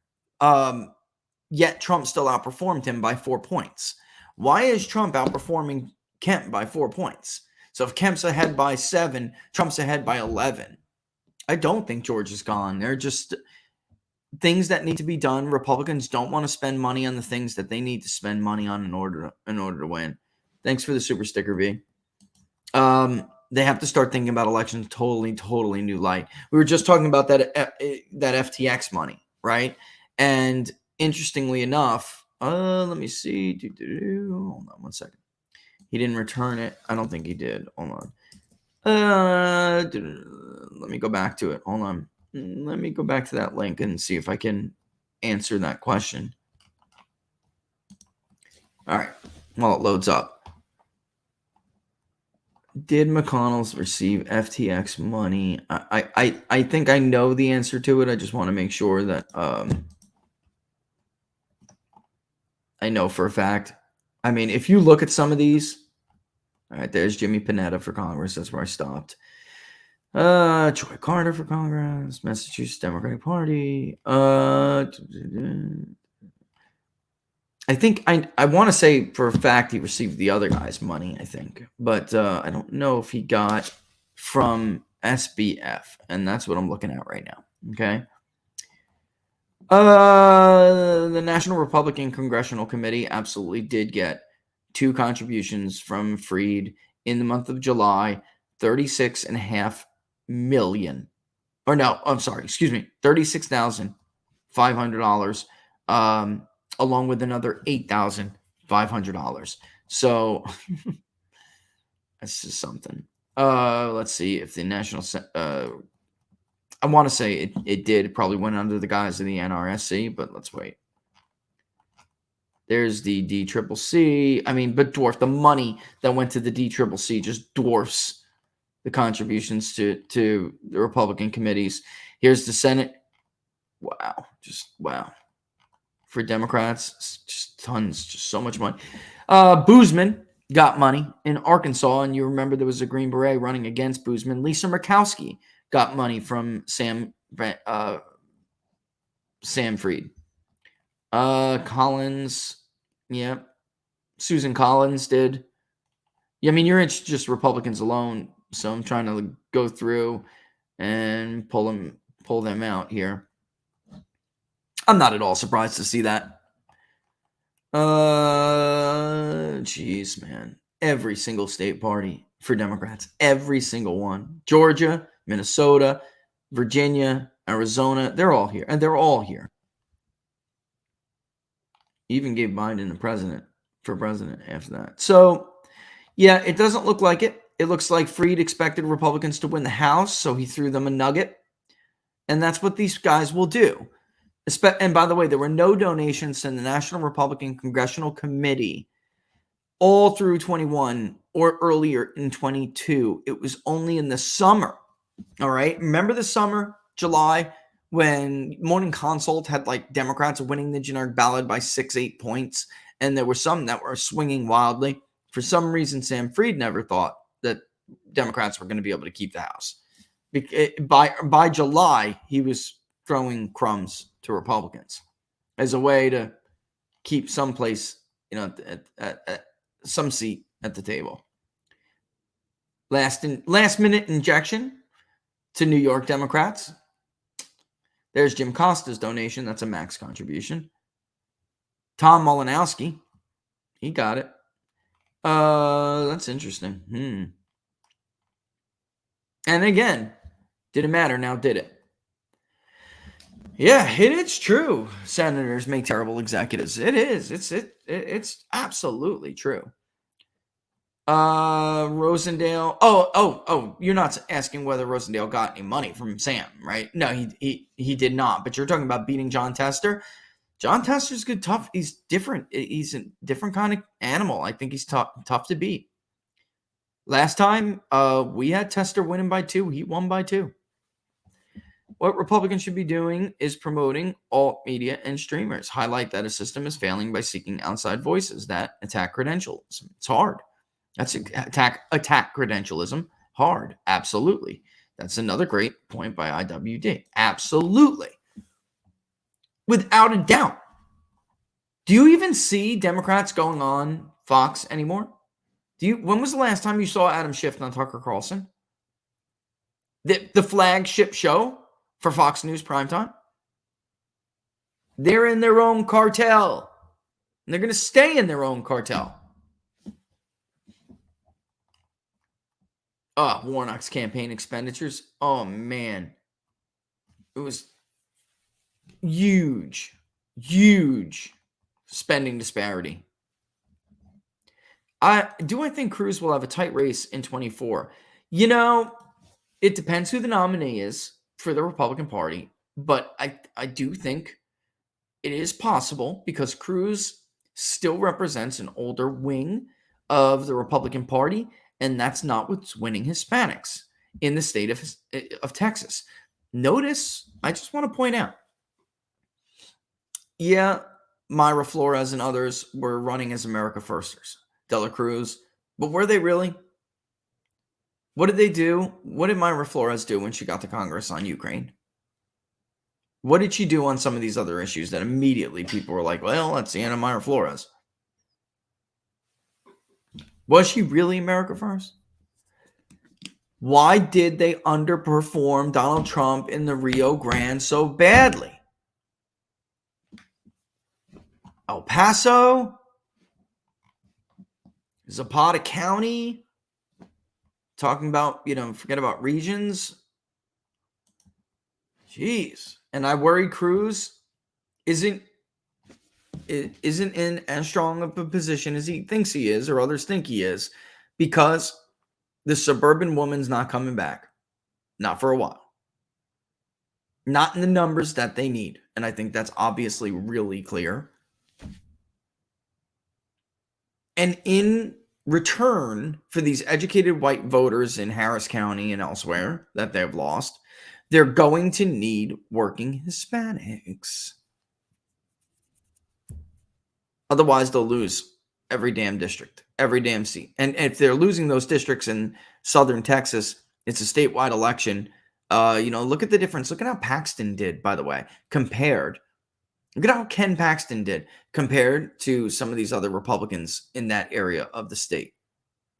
Yet Trump still outperformed him by 4 points. Why is Trump outperforming Kemp by 4 points? So if Kemp's ahead by 7, Trump's ahead by 11. I don't think George is gone. They're just things that need to be done. Republicans don't want to spend money on the things that they need to spend money on in order to win. Thanks for the super sticker, V. They have to start thinking about elections totally new light. We were just talking about that FTX money, right? And interestingly enough, let me see. Hold on 1 second. He didn't return it. I don't think he did. Hold on. Let me go back to it. Hold on. Let me go back to that link and see if I can answer that question. All right. While it loads up. Did McConnell's receive FTX money? I think I know the answer to it. I just want to make sure that I know for a fact. I mean, if you look at some of these, all right, there's Jimmy Panetta for Congress. That's where I stopped. Troy Carter for Congress, Massachusetts Democratic Party. I think I want to say for a fact he received the other guy's money, I think. But I don't know if he got from SBF. And that's what I'm looking at right now. Okay. The National Republican Congressional Committee absolutely did get 2 contributions from Fried in the month of July, $36.5 million. Or no, I'm sorry, excuse me, $36,500, along with another $8,500. So that's just something. Let's see if the National I want to say it did probably went under the guise of the NRSC, but let's wait. There's the DCCC. I mean, but dwarf the money that went to the DCCC just dwarfs the contributions to the Republican committees. Here's the Senate. Wow, just wow. For Democrats, just tons, just so much money. Boozman got money in Arkansas, and you remember there was a Green Beret running against Boozman. Lisa Murkowski got money from Sam Fried. Collins, yeah. Susan Collins did. Yeah, I mean, you're just Republicans alone, so I'm trying to go through and pull them out here. I'm not at all surprised to see that. Jeez, man. Every single state party for Democrats. Every single one. Georgia, Minnesota, Virginia, Arizona. They're all here. And they're all here. Even gave Biden the president after that. So, yeah, it doesn't look like it. It looks like Fried expected Republicans to win the House, so he threw them a nugget. And that's what these guys will do. And by the way, there were no donations to the National Republican Congressional Committee all through 21 or earlier in 22. It was only in the summer. All right. Remember the summer, July, when Morning Consult had like Democrats winning the generic ballot by 6-8 points. And there were some that were swinging wildly. For some reason, Sam Fried never thought that Democrats were going to be able to keep the House. By July, he was throwing crumbs to Republicans as a way to keep someplace, at some seat at the table. Last minute injection to New York Democrats. There's Jim Costa's donation. That's a max contribution. Tom Malinowski, he got it. That's interesting. And again, didn't matter. Now did it? Yeah, it's true. Senators make terrible executives. It is. It's absolutely true. Rosendale. Oh, you're not asking whether Rosendale got any money from Sam, right? No, he did not. But you're talking about beating John Tester. John Tester's good, tough. He's different. He's a different kind of animal. I think he's tough to beat. Last time, we had Tester winning by 2. He won by 2. What Republicans should be doing is promoting alt media and streamers. Highlight that a system is failing by seeking outside voices that attack credentialism. It's hard. That's attack credentialism. Hard. Absolutely. That's another great point by IWD. Absolutely. Without a doubt. Do you even see Democrats going on Fox anymore? When was the last time you saw Adam Schiff on Tucker Carlson? The flagship show for Fox News primetime? They're in their own cartel. And they're going to stay in their own cartel. Warnock's campaign expenditures. Oh, man. It was huge spending disparity. I think Cruz will have a tight race in 24. It depends who the nominee is for the Republican Party, but I do think it is possible because Cruz still represents an older wing of the Republican Party, and that's not what's winning Hispanics in the state of Texas. Notice, I just want to point out, yeah, Myra Flores and others were running as America Firsters. De La Cruz, but were they really? What did they do? What did Myra Flores do when she got to Congress on Ukraine? What did she do on some of these other issues that immediately people were like, well, that's the end of Myra Flores? Was she really America First? Why did they underperform Donald Trump in the Rio Grande so badly? El Paso, Zapata County, talking about, forget about regions. Jeez. And I worry Cruz isn't in as strong of a position as he thinks he is, or others think he is, because the suburban woman's not coming back. Not for a while. Not in the numbers that they need. And I think that's obviously really clear. And in return for these educated white voters in Harris County and elsewhere that they've lost, they're going to need working Hispanics. Otherwise, they'll lose every damn district, every damn seat. And if they're losing those districts in southern Texas, it's a statewide election. Look at the difference. Look at how Paxton did, by the way, compared. Look at how Ken Paxton did compared to some of these other Republicans in that area of the state.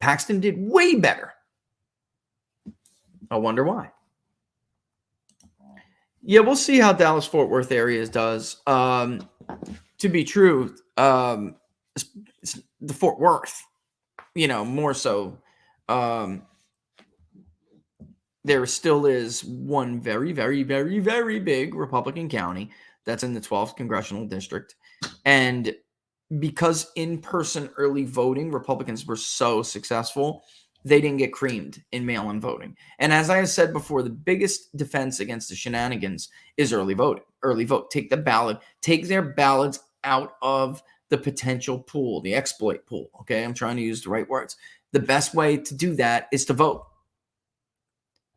Paxton did way better. I wonder why. Yeah, we'll see how Dallas-Fort Worth areas does. To be true, it's the Fort Worth, more so. There still is one very, very, very, very big Republican county that's in the 12th congressional district. And because in-person early voting, Republicans were so successful, they didn't get creamed in mail-in voting. And as I have said before, the biggest defense against the shenanigans is early voting. Early vote. Take their ballots out of the potential pool, the exploit pool. Okay, I'm trying to use the right words. The best way to do that is to vote.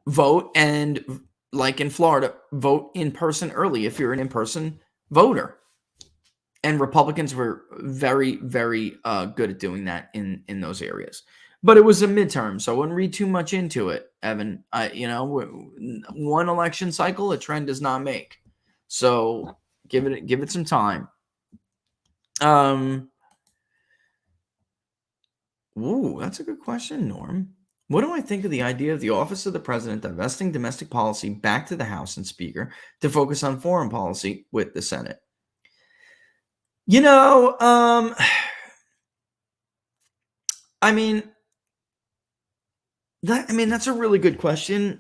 Vote, and like in Florida, vote in person early if you're an in-person voter. And Republicans were very, very good at doing that in those areas. But it was a midterm, so I wouldn't read too much into it, Evan. One election cycle, a trend does not make. So give it some time. Ooh, that's a good question, Norm. What do I think of the idea of the office of the president divesting domestic policy back to the House and Speaker to focus on foreign policy with the Senate? That's a really good question,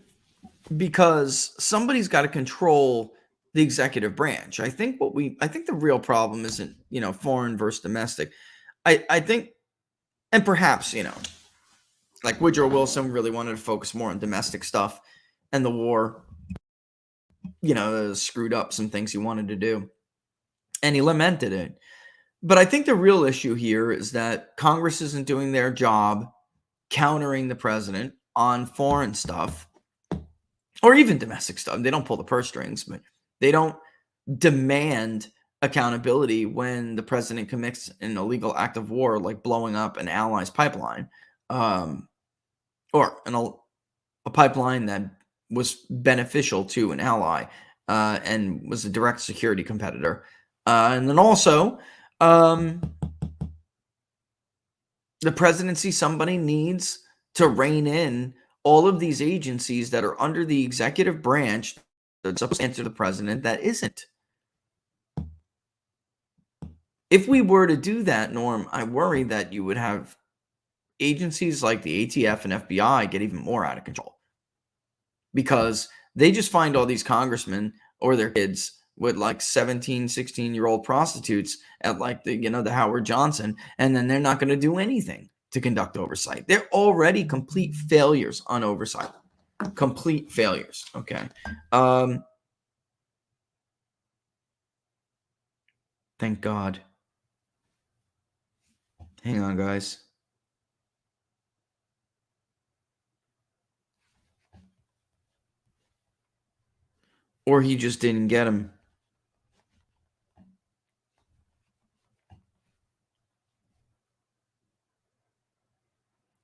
because somebody's got to control the executive branch. I think the real problem isn't, foreign versus domestic. I think, and perhaps, like Woodrow Wilson really wanted to focus more on domestic stuff, and the war, screwed up some things he wanted to do, and he lamented it. But I think the real issue here is that Congress isn't doing their job countering the president on foreign stuff or even domestic stuff. They don't pull the purse strings, but they don't demand accountability when the president commits an illegal act of war, like blowing up an ally's pipeline, or a pipeline that was beneficial to an ally and was a direct security competitor. And then also, the presidency, somebody needs to rein in all of these agencies that are under the executive branch that's supposed to answer the president that isn't. If we were to do that, Norm, I worry that you would have agencies like the ATF and FBI get even more out of control, because they just find all these congressmen or their kids with like 17, 16-year-old prostitutes at like the Howard Johnson, and then they're not going to do anything. to conduct oversight. They're already complete failures on oversight. Complete failures. Okay. Thank God. Hang on, guys. Or he just didn't get him.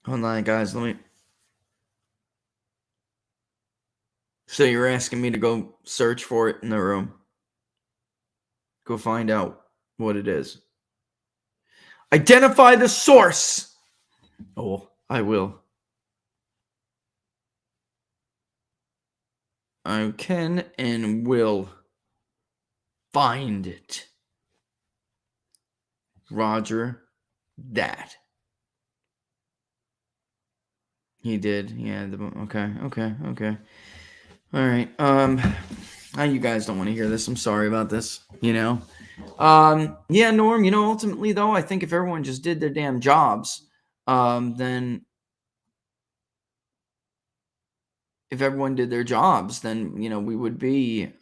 Hold on, guys. Let me. So you're asking me to go search for it in the room. Go find out what it is. Identify the source. Oh, I will. I can and will find it. Roger that. He did. Yeah. Okay. All right. You guys don't want to hear this. I'm sorry about this. Yeah, Norm, ultimately though, I think if everyone just did their damn jobs, then if everyone did their jobs, then, we would be,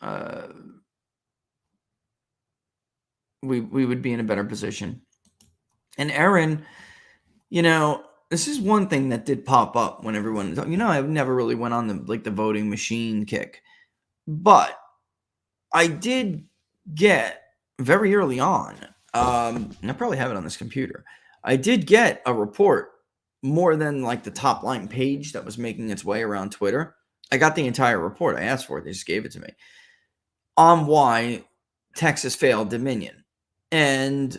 we would be in a better position. And Aaron, this is one thing that did pop up when everyone, I never really went on the voting machine kick, but I did get very early on, I probably have it on this computer. I did get a report more than like the top line page that was making its way around Twitter. I got the entire report. I asked for it. They just gave it to me on why Texas failed Dominion. And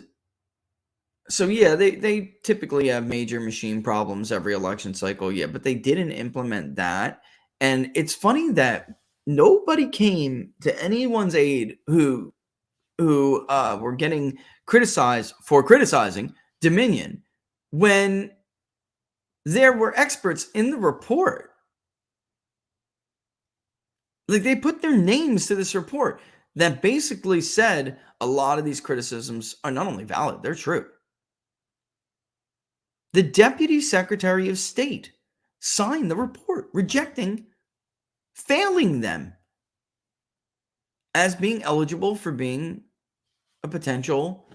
so, yeah, they typically have major machine problems every election cycle. Yeah, but they didn't implement that. And it's funny that nobody came to anyone's aid who were getting criticized for criticizing Dominion when there were experts in the report. Like, they put their names to this report that basically said a lot of these criticisms are not only valid, they're true. The Deputy Secretary of State signed the report failing them as being eligible for being a potential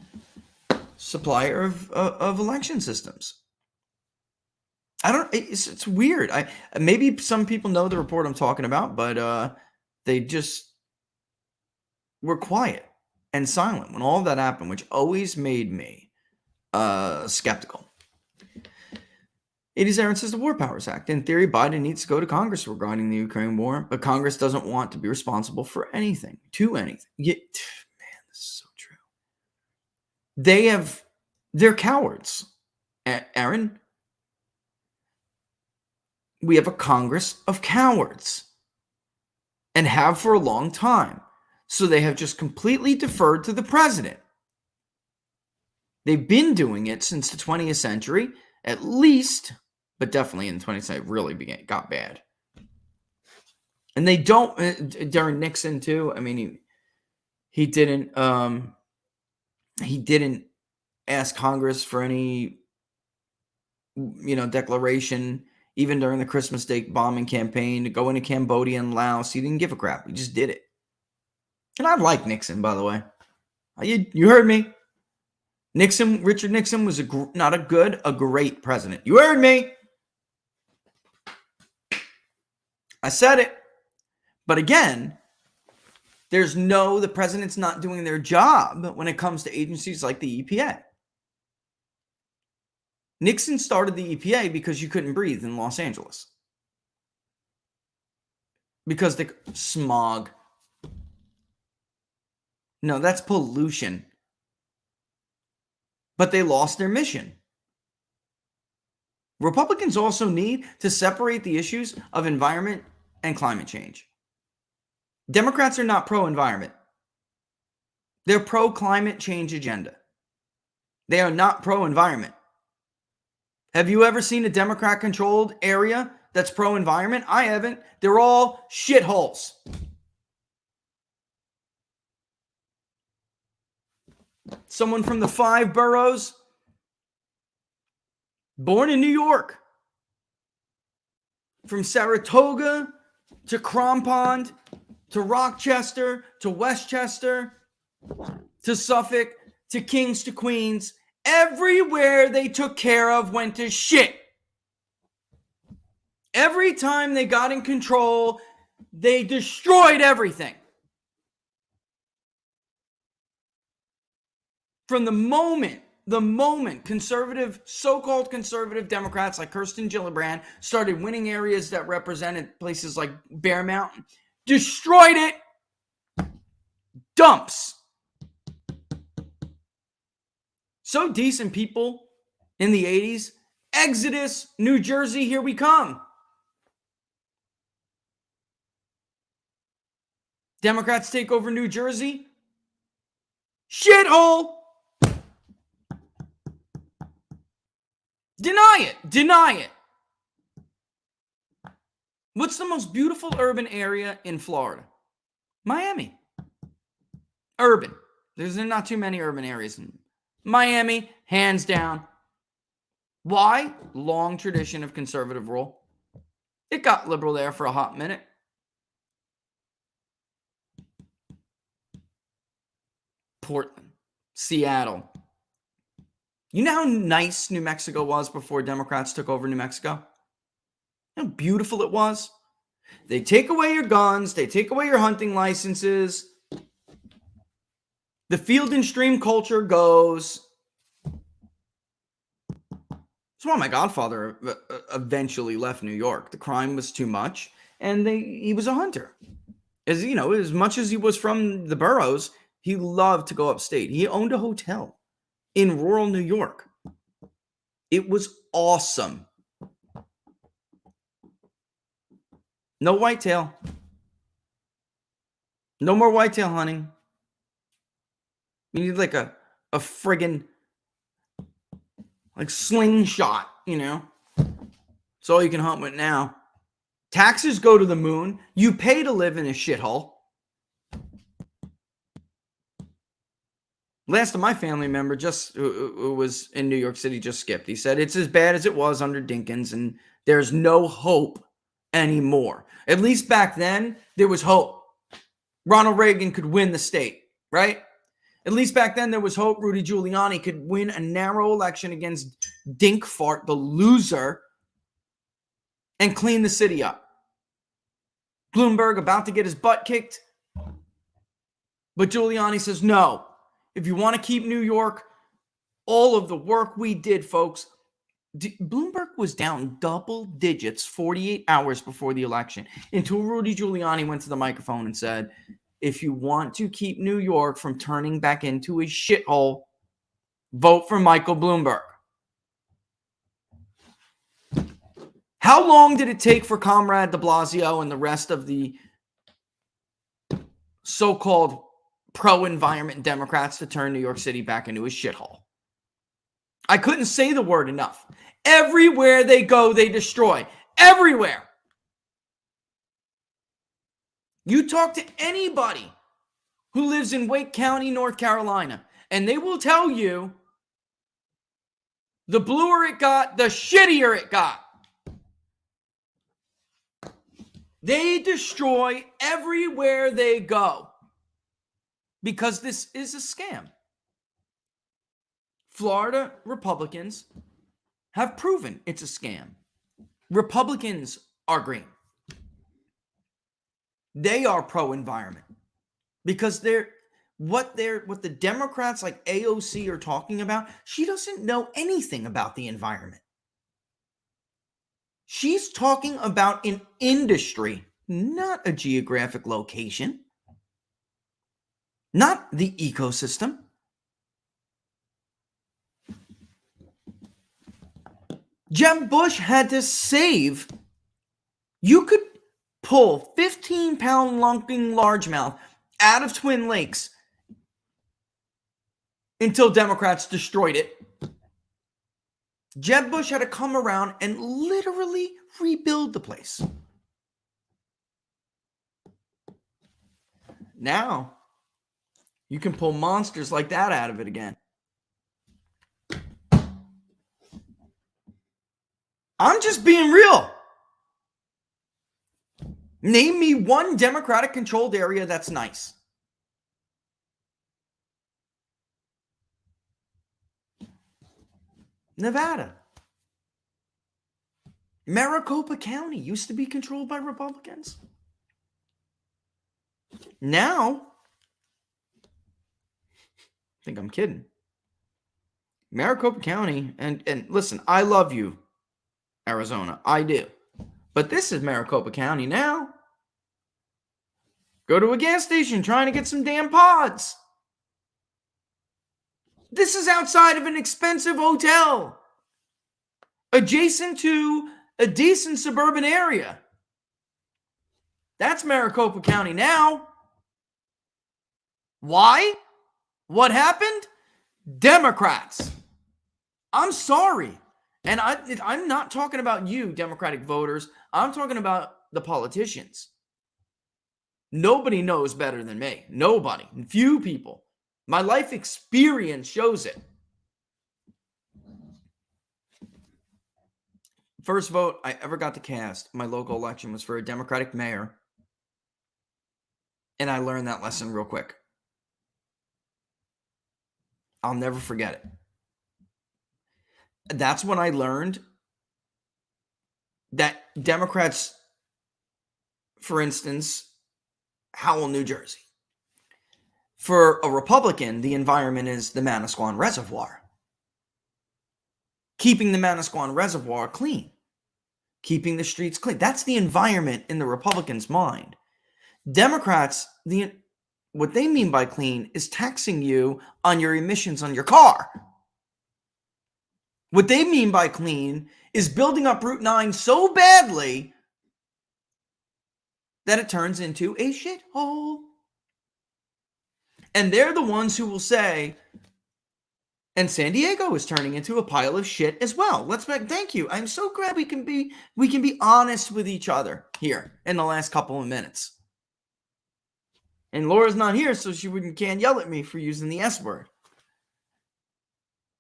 supplier of election systems. It's weird. Maybe some people know the report I'm talking about, but they just were quiet and silent when all of that happened, which always made me skeptical. Aaron says the War Powers Act. In theory, Biden needs to go to Congress regarding the Ukraine war, but Congress doesn't want to be responsible for anything. Man, this is so true. They're cowards. Aaron, we have a Congress of cowards and have for a long time. So they have just completely deferred to the president. They've been doing it since the 20th century, at least, but definitely in the 20th century, really got bad. And they don't, during Nixon too, I mean, he didn't ask Congress for any, declaration, even during the Christmas Day bombing campaign, to go into Cambodia and Laos. He didn't give a crap. He just did it. And I like Nixon, by the way. You heard me. Richard Nixon was not a great president. You heard me. I said it. But again, the president's not doing their job when it comes to agencies like the EPA. Nixon started the EPA because you couldn't breathe in Los Angeles. Because the smog. No, that's pollution. But they lost their mission. Republicans also need to separate the issues of environment and climate change. Democrats are not pro-environment. They're pro-climate change agenda. They are not pro-environment. Have you ever seen a Democrat-controlled area that's pro-environment? I haven't. They're all shitholes. Someone from the 5 boroughs Born in New York. From Saratoga to Crompond to Rochester to Westchester to Suffolk to Kings to Queens. Everywhere they took care of went to shit. Every time they got in control, they destroyed everything. From the moment conservative, so-called conservative Democrats like Kirsten Gillibrand started winning areas that represented places like Bear Mountain, destroyed it. Dumps. So decent people in the 80s. Exodus, New Jersey, here we come. Democrats take over New Jersey. Shithole. Deny it. What's the most beautiful urban area in Florida? Miami. Urban. There's not too many urban areas in Miami, hands down. Why? Long tradition of conservative rule. It got liberal there for a hot minute. Portland, Seattle. You know how nice New Mexico was before Democrats took over New Mexico? How beautiful it was? They take away your guns. They take away your hunting licenses. The field and stream culture goes. That's why my godfather eventually left New York. The crime was too much, and he was a hunter. As you know, as much as he was from the boroughs, he loved to go upstate. He owned a hotel in rural New York. It was awesome. No whitetail. No more whitetail hunting. You need like a friggin' like slingshot, you know. It's all you can hunt with now. Taxes go to the moon. You pay to live in a shithole. Last of my family member who was in New York City just skipped. He said it's as bad as it was under Dinkins, and there's no hope anymore. At least back then, there was hope. Ronald Reagan could win the state, right? At least back then, there was hope. Rudy Giuliani could win a narrow election against Dinkfart, the loser, and clean the city up. Bloomberg about to get his butt kicked. But Giuliani says, no. If you want to keep New York, all of the work we did, folks. Bloomberg was down double digits 48 hours before the election until Rudy Giuliani went to the microphone and said, if you want to keep New York from turning back into a shithole, vote for Michael Bloomberg. How long did it take for Comrade de Blasio and the rest of the so-called pro-environment Democrats to turn New York City back into a shithole? I couldn't say the word enough. Everywhere they go, they destroy. Everywhere. You talk to anybody who lives in Wake County, North Carolina, and they will tell you the bluer it got, the shittier it got. They destroy everywhere they go because this is a scam. Florida Republicans have proven it's a scam. Republicans are green. They are pro-environment because what the Democrats like AOC are talking about, she doesn't know anything about the environment. She's talking about an industry, not a geographic location, not the ecosystem. Jeb Bush had to save. You could pull 15-pound lunking largemouth out of Twin Lakes until Democrats destroyed it. Jeb Bush had to come around and literally rebuild the place. Now, you can pull monsters like that out of it again. I'm just being real. Name me one Democratic controlled area that's nice. Nevada. Maricopa County used to be controlled by Republicans. Now, I think I'm kidding. Maricopa County, and listen, I love you, Arizona. I do. But this is Maricopa County now. Go to a gas station trying to get some damn pods. This is outside of an expensive hotel, adjacent to a decent suburban area. That's Maricopa County now. Why? What happened? Democrats. I'm sorry. And I'm not talking about you, Democratic voters. I'm talking about the politicians. Nobody knows better than me. Nobody. Few people. My life experience shows it. First vote I ever got to cast, my local election, was for a Democratic mayor. And I learned that lesson real quick. I'll never forget it. That's when I learned that Democrats, for instance, Howell, New Jersey. For a Republican, the environment is the Manasquan Reservoir. Keeping the Manasquan Reservoir clean. Keeping the streets clean. That's the environment in the Republicans' mind. Democrats, what they mean by clean is taxing you on your emissions on your car. What they mean by clean is building up Route 9 so badly that it turns into a shithole. And they're the ones who will say, and San Diego is turning into a pile of shit as well. Thank you. I'm so glad we can be honest with each other here in the last couple of minutes. And Laura's not here, so she can't yell at me for using the S word.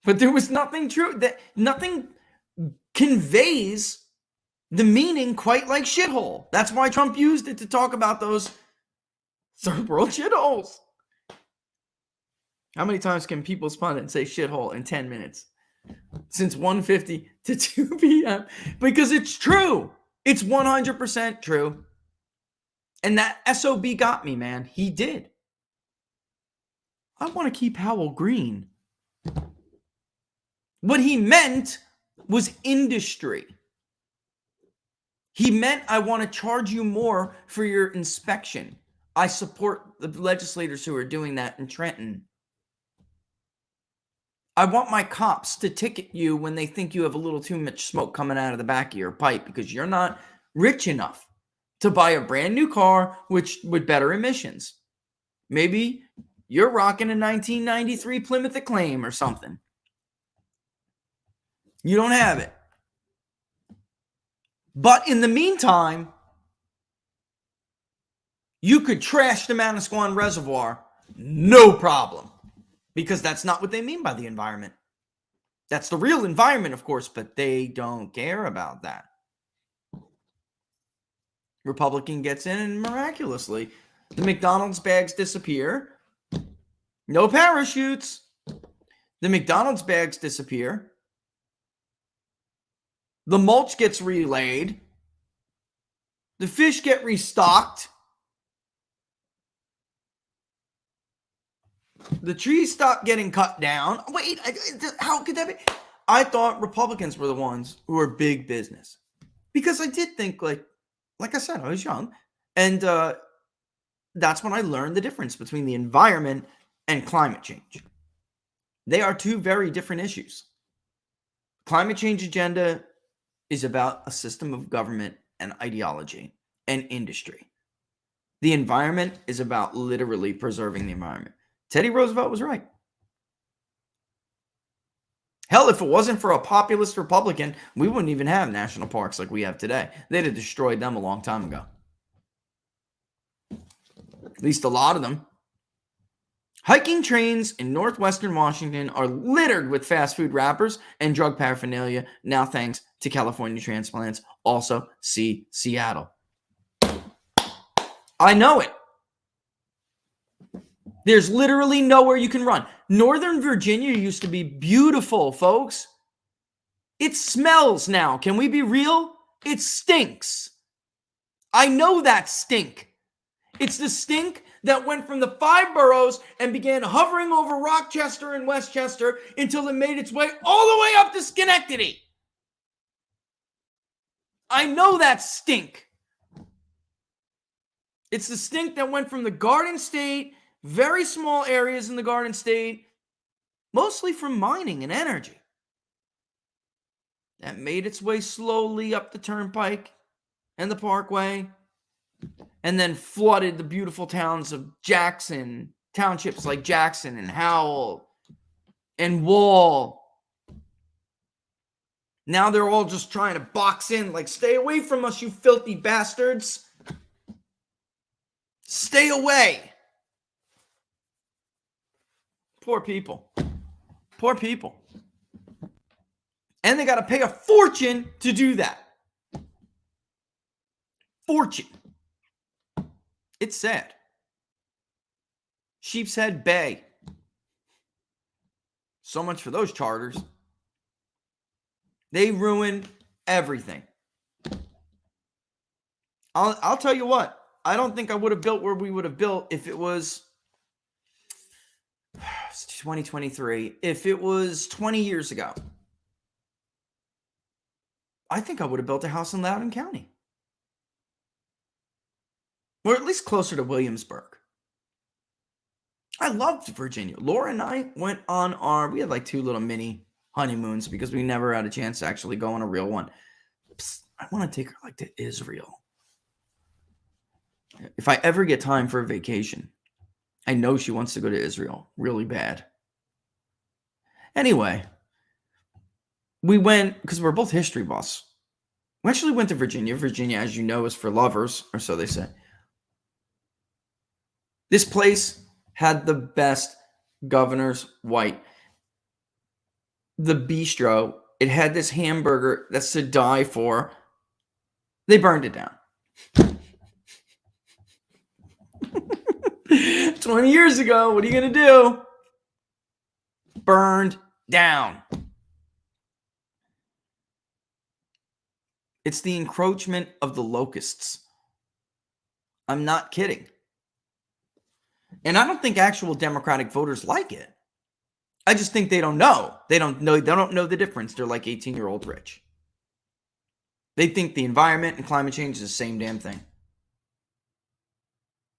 But there was nothing true. That nothing conveys the meaning quite like shithole. That's why Trump used it to talk about those third world shitholes. How many times can People's Pundit say shithole in 10 minutes? Since 1:50 to 2 p.m. Because it's true. It's 100% true. And that SOB got me, man. He did. I want to keep Howell green. What he meant was industry. He meant I want to charge you more for your inspection. I support the legislators who are doing that in Trenton. I want my cops to ticket you when they think you have a little too much smoke coming out of the back of your pipe because you're not rich enough to buy a brand new car with better emissions. Maybe you're rocking a 1993 Plymouth Acclaim or something. You don't have it. But in the meantime, you could trash the Manasquan Reservoir, no problem. Because that's not what they mean by the environment. That's the real environment, of course, but they don't care about that. Republican gets in and miraculously, the McDonald's bags disappear. No parachutes. The McDonald's bags disappear. The mulch gets relayed. The fish get restocked. The trees stop getting cut down. Wait, how could that be? I thought Republicans were the ones who were big business. Because I did think, like I said, I was young. And that's when I learned the difference between the environment and climate change. They are two very different issues. Climate change agenda is about a system of government and ideology and industry. The environment is about literally preserving the environment. Teddy Roosevelt was right. Hell, if it wasn't for a populist Republican, we wouldn't even have national parks like we have today. They'd have destroyed them a long time ago. At least a lot of them. Hiking trains in northwestern Washington are littered with fast food wrappers and drug paraphernalia, now thanks to California transplants. Also, see Seattle. I know it. There's literally nowhere you can run. Northern Virginia used to be beautiful, folks. It smells now. Can we be real? It stinks. I know that stink. It's the stink that went from the 5 boroughs and began hovering over Rochester and Westchester until it made its way all the way up to Schenectady. I know that stink. It's the stink that went from the Garden State, very small areas in the Garden State, mostly from mining and energy, that made its way slowly up the Turnpike and the Parkway, and then flooded the beautiful towns of Jackson, townships like Jackson and Howell and Wall. Now they're all just trying to box in, like, stay away from us, you filthy bastards. Stay away. Poor people. Poor people. And they got to pay a fortune to do that. Fortune. It's sad. Sheepshead Bay. So much for those charters. They ruin everything. I'll tell you what. I don't think I would have built where we would have built if it was 2023. If it was 20 years ago. I think I would have built a house in Loudoun County. Or at least closer to Williamsburg. I loved Virginia. Laura and I went on we had like 2 little mini honeymoons because we never had a chance to actually go on a real one. Psst, I want to take her like to Israel. If I ever get time for a vacation, I know she wants to go to Israel really bad. Anyway, we went because we're both history buffs. We actually went to Virginia. Virginia, as you know, is for lovers, or so they say. This place had the best governor's white. The bistro, it had this hamburger that's to die for. They burned it down. 20 years ago, what are you going to do? Burned down. It's the encroachment of the locusts. I'm not kidding. And I don't think actual Democratic voters like it. I just think they don't know. They don't know the difference. They're like 18-year-old rich. They think the environment and climate change is the same damn thing.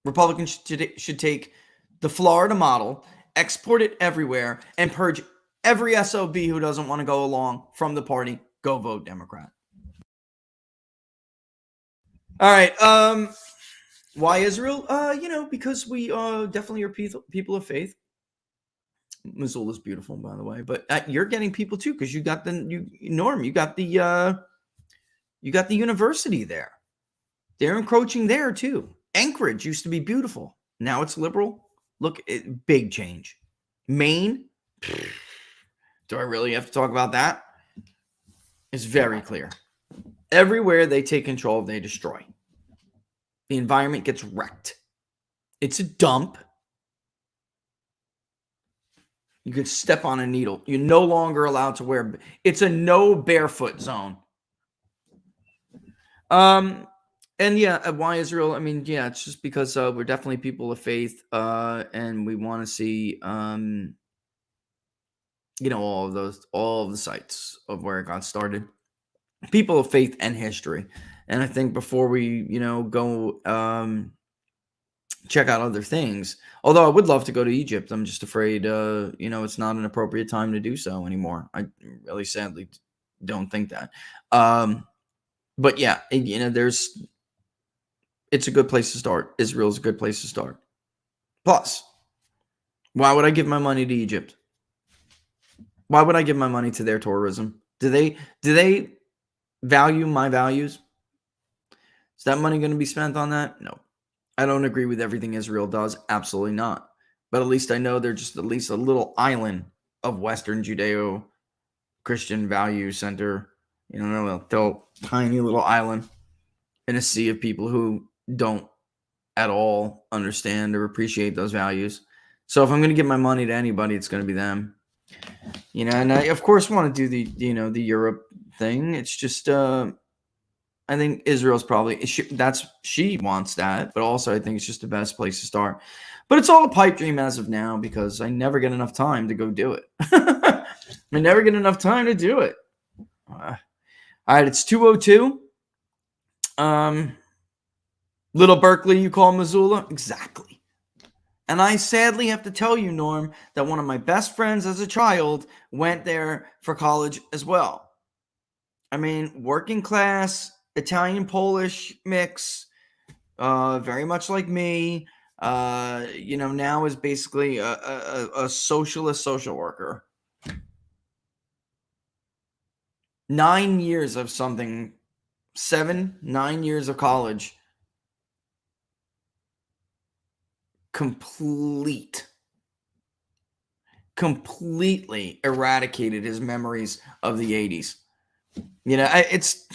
Republicans should take the Florida model, export it everywhere, and purge every SOB who doesn't want to go along from the party. Go vote Democrat. All right. Why Israel? Because we definitely are people of faith. Missoula is beautiful, by the way, but you're getting people too because you got Norm. You got the university there. They're encroaching there too. Anchorage used to be beautiful. Now it's liberal. Look, big change. Maine. Do I really have to talk about that? It's very clear. Everywhere they take control, they destroy. The environment gets wrecked. It's a dump. You could step on a needle. You're no longer allowed to wear. It's a no barefoot zone. And yeah, why Israel? I mean, yeah, it's just because we're definitely people of faith, and we want to see, all of the sites of where it got started. People of faith and history. And I think before we, go check out other things, although I would love to go to Egypt, I'm just afraid, it's not an appropriate time to do so anymore. I really sadly don't think that. But yeah, it's a good place to start. Israel's a good place to start. Plus, why would I give my money to Egypt? Why would I give my money to their tourism? Do they value my values? Is that money going to be spent on that? No. I don't agree with everything Israel does. Absolutely not. But at least I know they're just at least a little island of Western Judeo-Christian value center. You know, they're tiny little island in a sea of people who don't at all understand or appreciate those values. So if I'm going to give my money to anybody, it's going to be them. You know, and I, of course, want to do the Europe thing. It's just, I think Israel's probably, she wants that, but also I think it's just the best place to start. But it's all a pipe dream as of now because I never get enough time to go do it. I never get enough time to do it. All right, it's 2:02. Little Berkeley, you call Missoula? Exactly. And I sadly have to tell you, Norm, that one of my best friends as a child went there for college as well. I mean, working class, Italian, Polish mix, very much like me. Now is basically a socialist social worker. 9 years of something, 9 years of college. Completely eradicated his memories of the 80s. You know, it's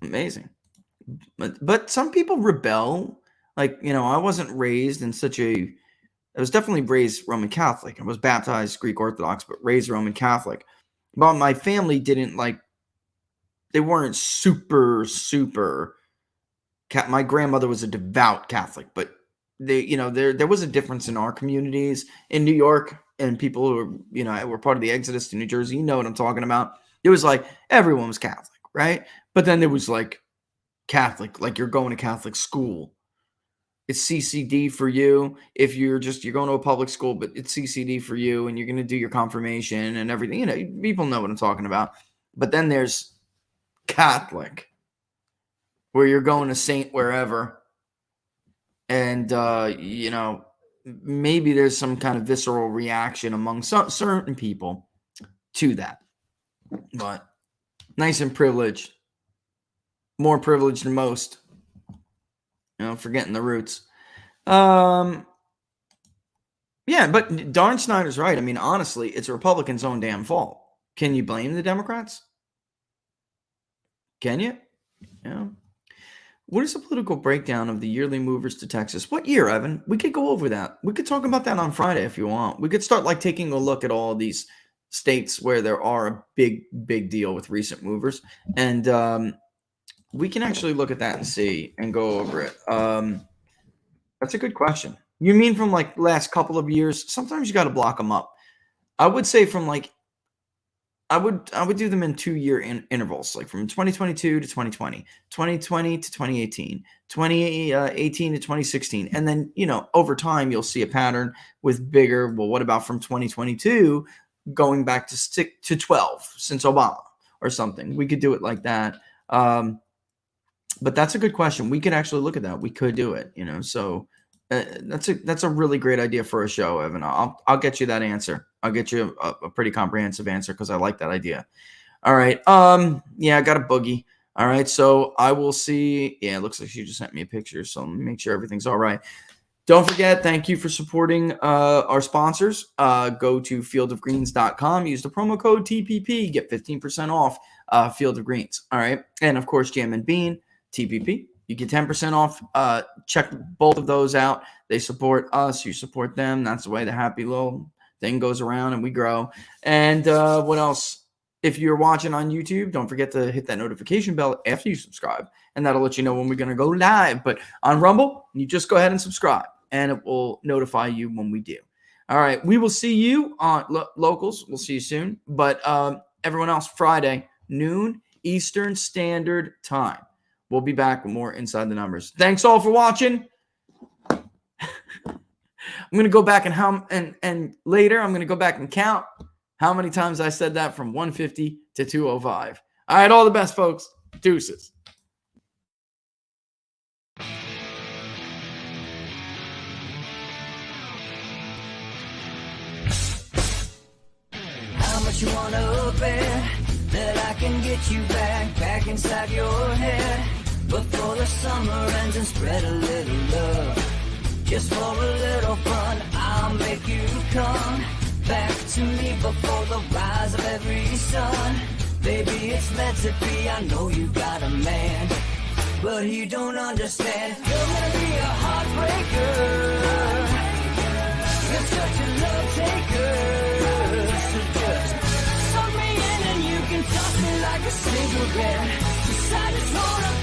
amazing. But some people rebel. Like, you know, I wasn't raised in I was definitely raised Roman Catholic. I was baptized Greek Orthodox, but raised Roman Catholic. But my family they weren't super. My grandmother was a devout Catholic, but there was a difference in our communities in New York and people who were part of the Exodus to New Jersey. You know what I'm talking about. It was like everyone was Catholic, right? But then there was like Catholic, like you're going to Catholic school. It's CCD for you if you're going to a public school, but it's CCD for you and you're going to do your confirmation and everything. You know, people know what I'm talking about. But then there's Catholic, where you're going to Saint wherever. And, maybe there's some kind of visceral reaction among certain people to that. But nice and privileged. More privileged than most. Forgetting the roots. Yeah, but Darn Snyder's right. I mean, honestly, it's a Republican's own damn fault. Can you blame the Democrats? Can you? Yeah. What is the political breakdown of the yearly movers to Texas? What year, Evan? We could go over that. We could talk about that on Friday if you want. We could start taking a look at all these states where there are a big deal with recent movers. And we can actually look at that and see and go over it. That's a good question. You mean from last couple of years? Sometimes you got to block them up. I would say from I would do them in 2-year intervals, like from 2022 to 2020, 2020 to 2018, 2018 to 2016. And then, over time, you'll see a pattern with bigger. Well, what about from 2022 going back to 12 since Obama or something? We could do it like that. But that's a good question. We could actually look at that. We could do it, so that's a really great idea for a show, Evan. I'll get you that answer. I'll get you a pretty comprehensive answer because I like that idea. All right. Yeah, I got a boogie. All right. So I will see. Yeah, it looks like she just sent me a picture. So let me make sure everything's all right. Don't forget, thank you for supporting our sponsors. Go to fieldofgreens.com. Use the promo code TPP. Get 15% off Field of Greens. All right. And, of course, Jam and Bean, TPP. You get 10% off. Check both of those out. They support us. You support them. That's the way the happy little thing goes around and we grow. And what else? If you're watching on YouTube, don't forget to hit that notification bell after you subscribe. And that'll let you know when we're going to go live. But on Rumble, you just go ahead and subscribe. And it will notify you when we do. All right. We will see you on locals. We'll see you soon. But everyone else, Friday, noon Eastern Standard Time. We'll be back with more Inside the Numbers. Thanks all for watching. I'm going to go back and later I'm going to go back and count how many times I said that from 150 to 205. All right, all the best, folks. Deuces. How much you wanna up it, that I can get you back inside your head, before the summer ends and spread a little love, just for a little fun. I'll make you come back to me before the rise of every sun. Baby, it's meant to be, I know you got a man, but he don't understand. You're gonna be a heartbreaker. You're such a love taker. So just suck me in and you can toss me like a cigarette. Decide it's all